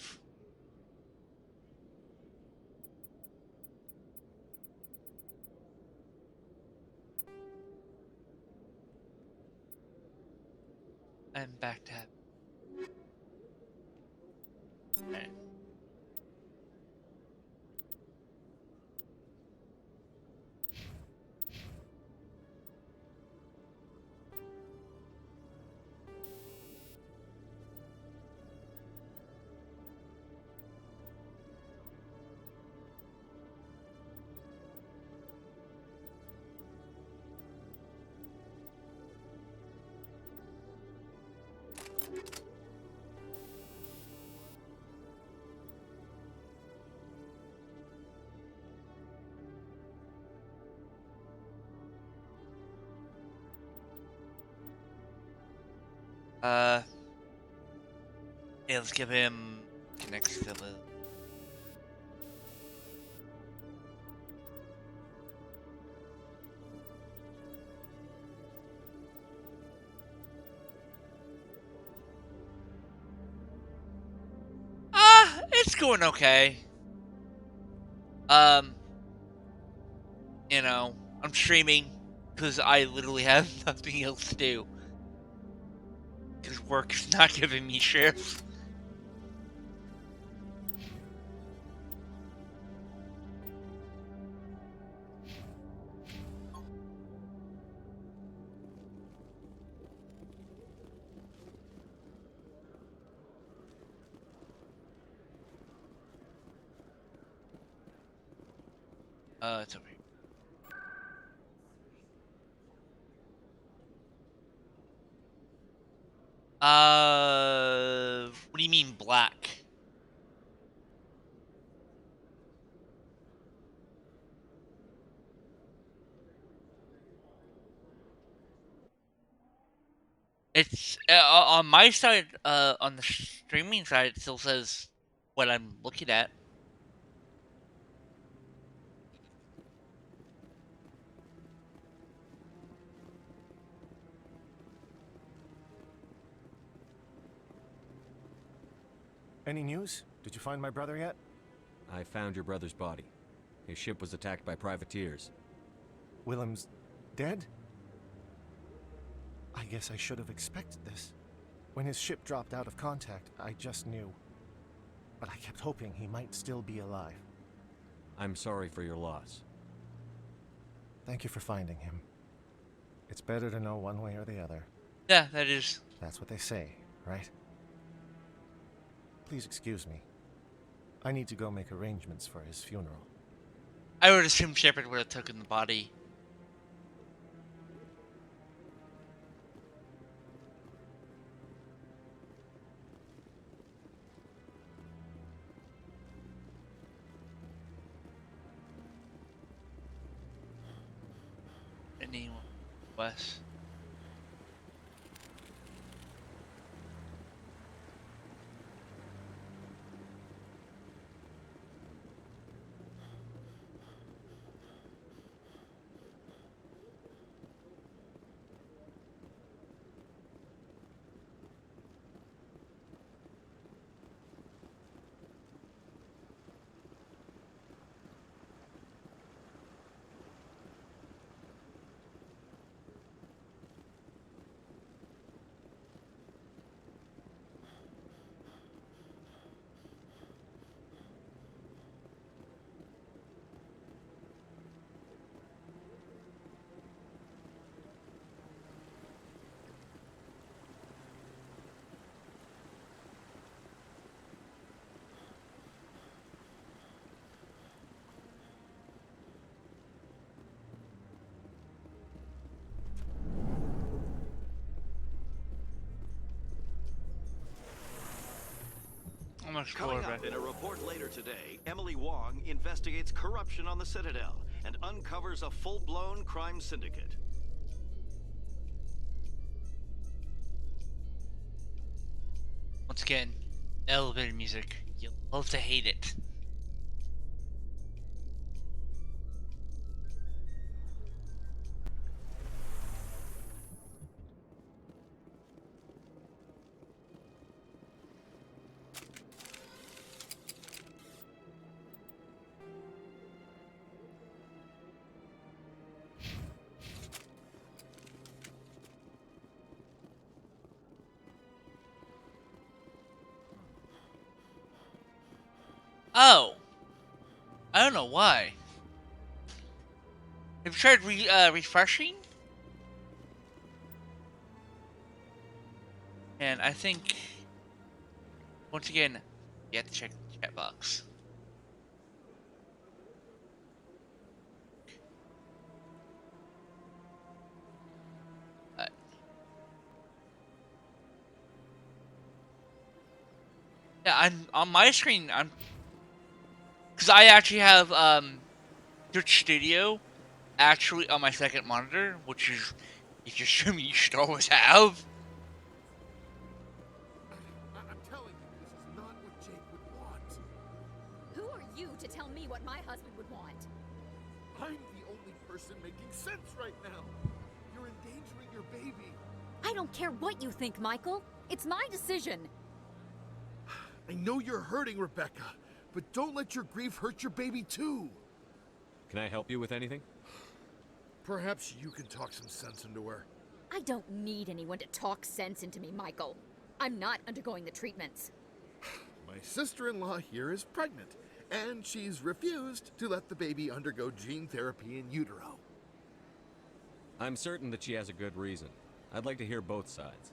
I'm back tab. Okay. Yeah, let's give him next skill. It's going okay. You know, I'm streaming because I literally have nothing else to do. Because work is not giving me shifts. It's over here. What do you mean black? It's on my side, on the streaming side, it still says what I'm looking at. Any news? Did you find my brother yet? I found your brother's body. His ship was attacked by privateers. Willem's dead? I guess I should have expected this. When his ship dropped out of contact, I just knew. But I kept hoping he might still be alive. I'm sorry for your loss. Thank you for finding him. It's better to know one way or the other. Yeah, that is. That's what they say, right? Please excuse me. I need to go make arrangements for his funeral. I would assume Shepard would have taken the body. Anyone? Wes? Coming up in a report later today, Emily Wong investigates corruption on the Citadel and uncovers a full-blown crime syndicate. Once again, elevator music. You'll love to hate it. Oh! I don't know why. Have you tried refreshing? And I think, once again, you have to check the chat box. Yeah, I'm on my screen. Because I actually have Twitch Studio actually on my second monitor, which is if you're streaming, you should always have. I'm telling you, this is not what Jake would want. Who are you to tell me what my husband would want? I'm the only person making sense right now. You're endangering your baby. I don't care what you think, Michael. It's my decision. I know you're hurting, Rebecca, but don't let your grief hurt your baby too. Can I help you with anything? Perhaps you can talk some sense into her. I don't need anyone to talk sense into me, Michael. I'm not undergoing the treatments. My sister-in-law here is pregnant, and she's refused to let the baby undergo gene therapy in utero. I'm certain that she has a good reason. I'd like to hear both sides.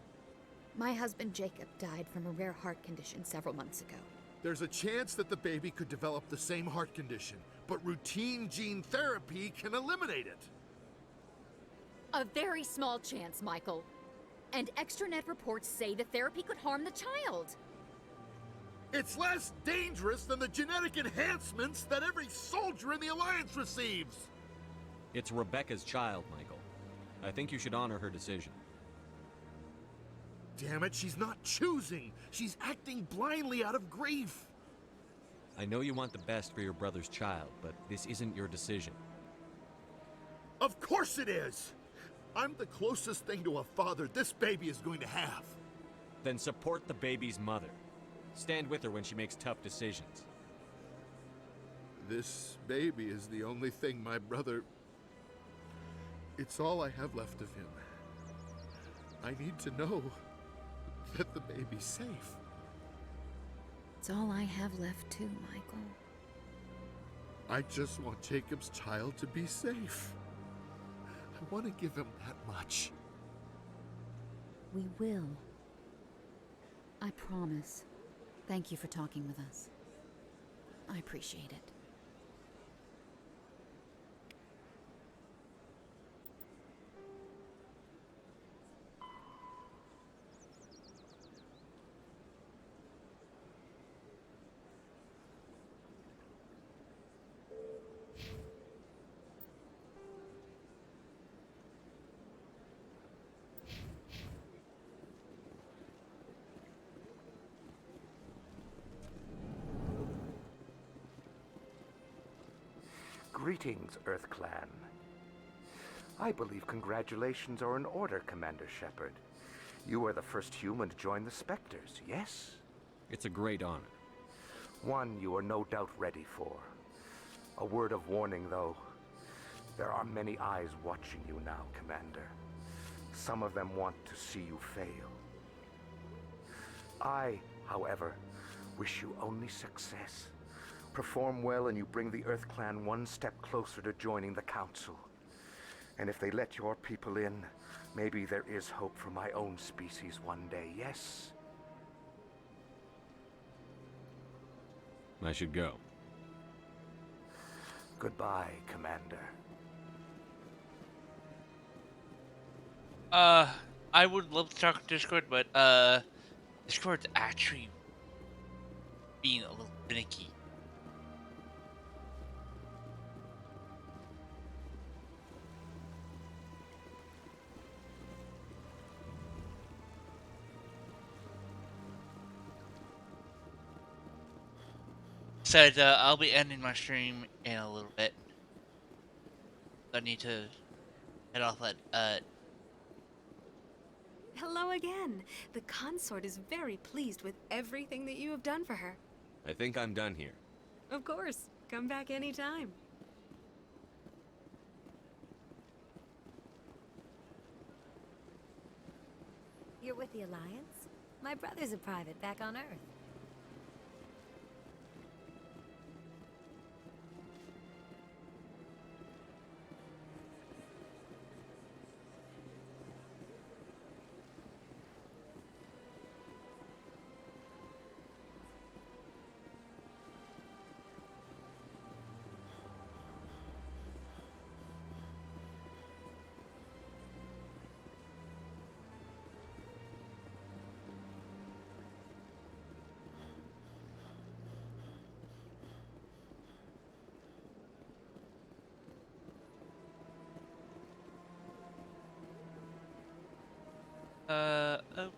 My husband Jacob died from a rare heart condition several months ago. There's a chance that the baby could develop the same heart condition, but routine gene therapy can eliminate it. A very small chance, Michael. And extranet reports say the therapy could harm the child. It's less dangerous than the genetic enhancements that every soldier in the Alliance receives. It's Rebecca's child, Michael. I think you should honor her decision. Damn it, she's not choosing. She's acting blindly out of grief. I know you want the best for your brother's child, but this isn't your decision. Of course it is! I'm the closest thing to a father this baby is going to have. Then support the baby's mother. Stand with her when she makes tough decisions. This baby is the only thing my brother... It's all I have left of him. I need to know that the baby's safe. It's all I have left too, Michael. I just want Jacob's child to be safe. I want to give him that much. We will. I promise. Thank you for talking with us. I appreciate it. Greetings, Earth Clan. I believe congratulations are in order, Commander Shepard. You are the first human to join the Spectres, yes? It's a great honor. One you are no doubt ready for. A word of warning, though. There are many eyes watching you now, Commander. Some of them want to see you fail. I, however, wish you only success. Perform well and you bring the Earth Clan one step closer to joining the Council. And if they let your people in, maybe there is hope for my own species one day, yes? I should go. Goodbye, Commander. I would love to talk to Discord, but, Discord's actually being a little finicky. Said, I'll be ending my stream in a little bit. I need to head off at, Hello again. The consort is very pleased with everything that you have done for her. I think I'm done here. Of course. Come back anytime. You're with the Alliance? My brother's a private back on Earth. oh.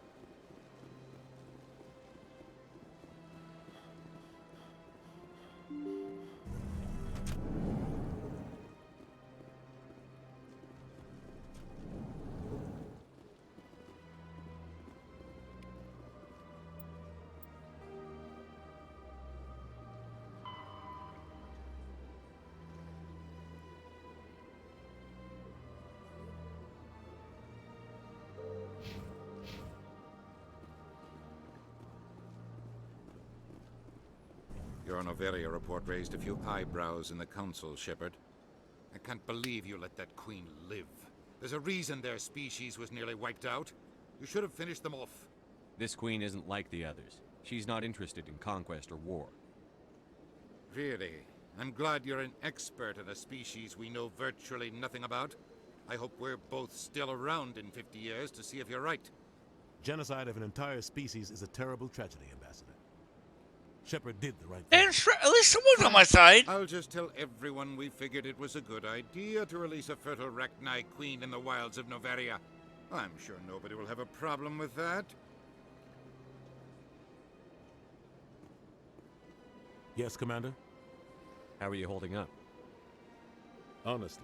Your Noveria report raised a few eyebrows in the Council, Shepard. I can't believe you let that queen live. There's a reason their species was nearly wiped out. You should have finished them off. This queen isn't like the others. She's not interested in conquest or war. Really? I'm glad you're an expert in a species we know virtually nothing about. I hope we're both still around in 50 years to see if you're right. Genocide of an entire species is a terrible tragedy, Ambassador. Shepard did the right thing. And at least someone's on my side. I'll just tell everyone we figured it was a good idea to release a fertile Rachni queen in the wilds of Noveria. I'm sure nobody will have a problem with that. Yes, Commander? How are you holding up? Honestly,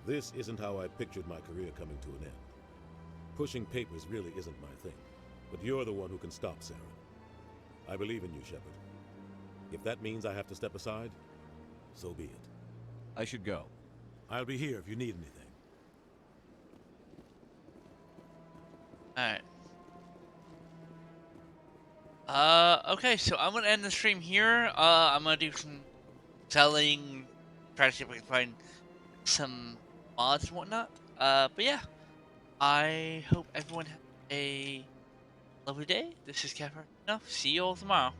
this isn't how I pictured my career coming to an end. Pushing papers really isn't my thing, but you're the one who can stop Saren. I believe in you, Shepard. If that means I have to step aside, so be it. I should go. I'll be here if you need anything. Alright. Okay, so I'm gonna end the stream here. I'm gonna do some selling, try to see if we can find some mods and whatnot. But yeah, I hope everyone has a lovely day. This is Kavfire. No, see you all tomorrow.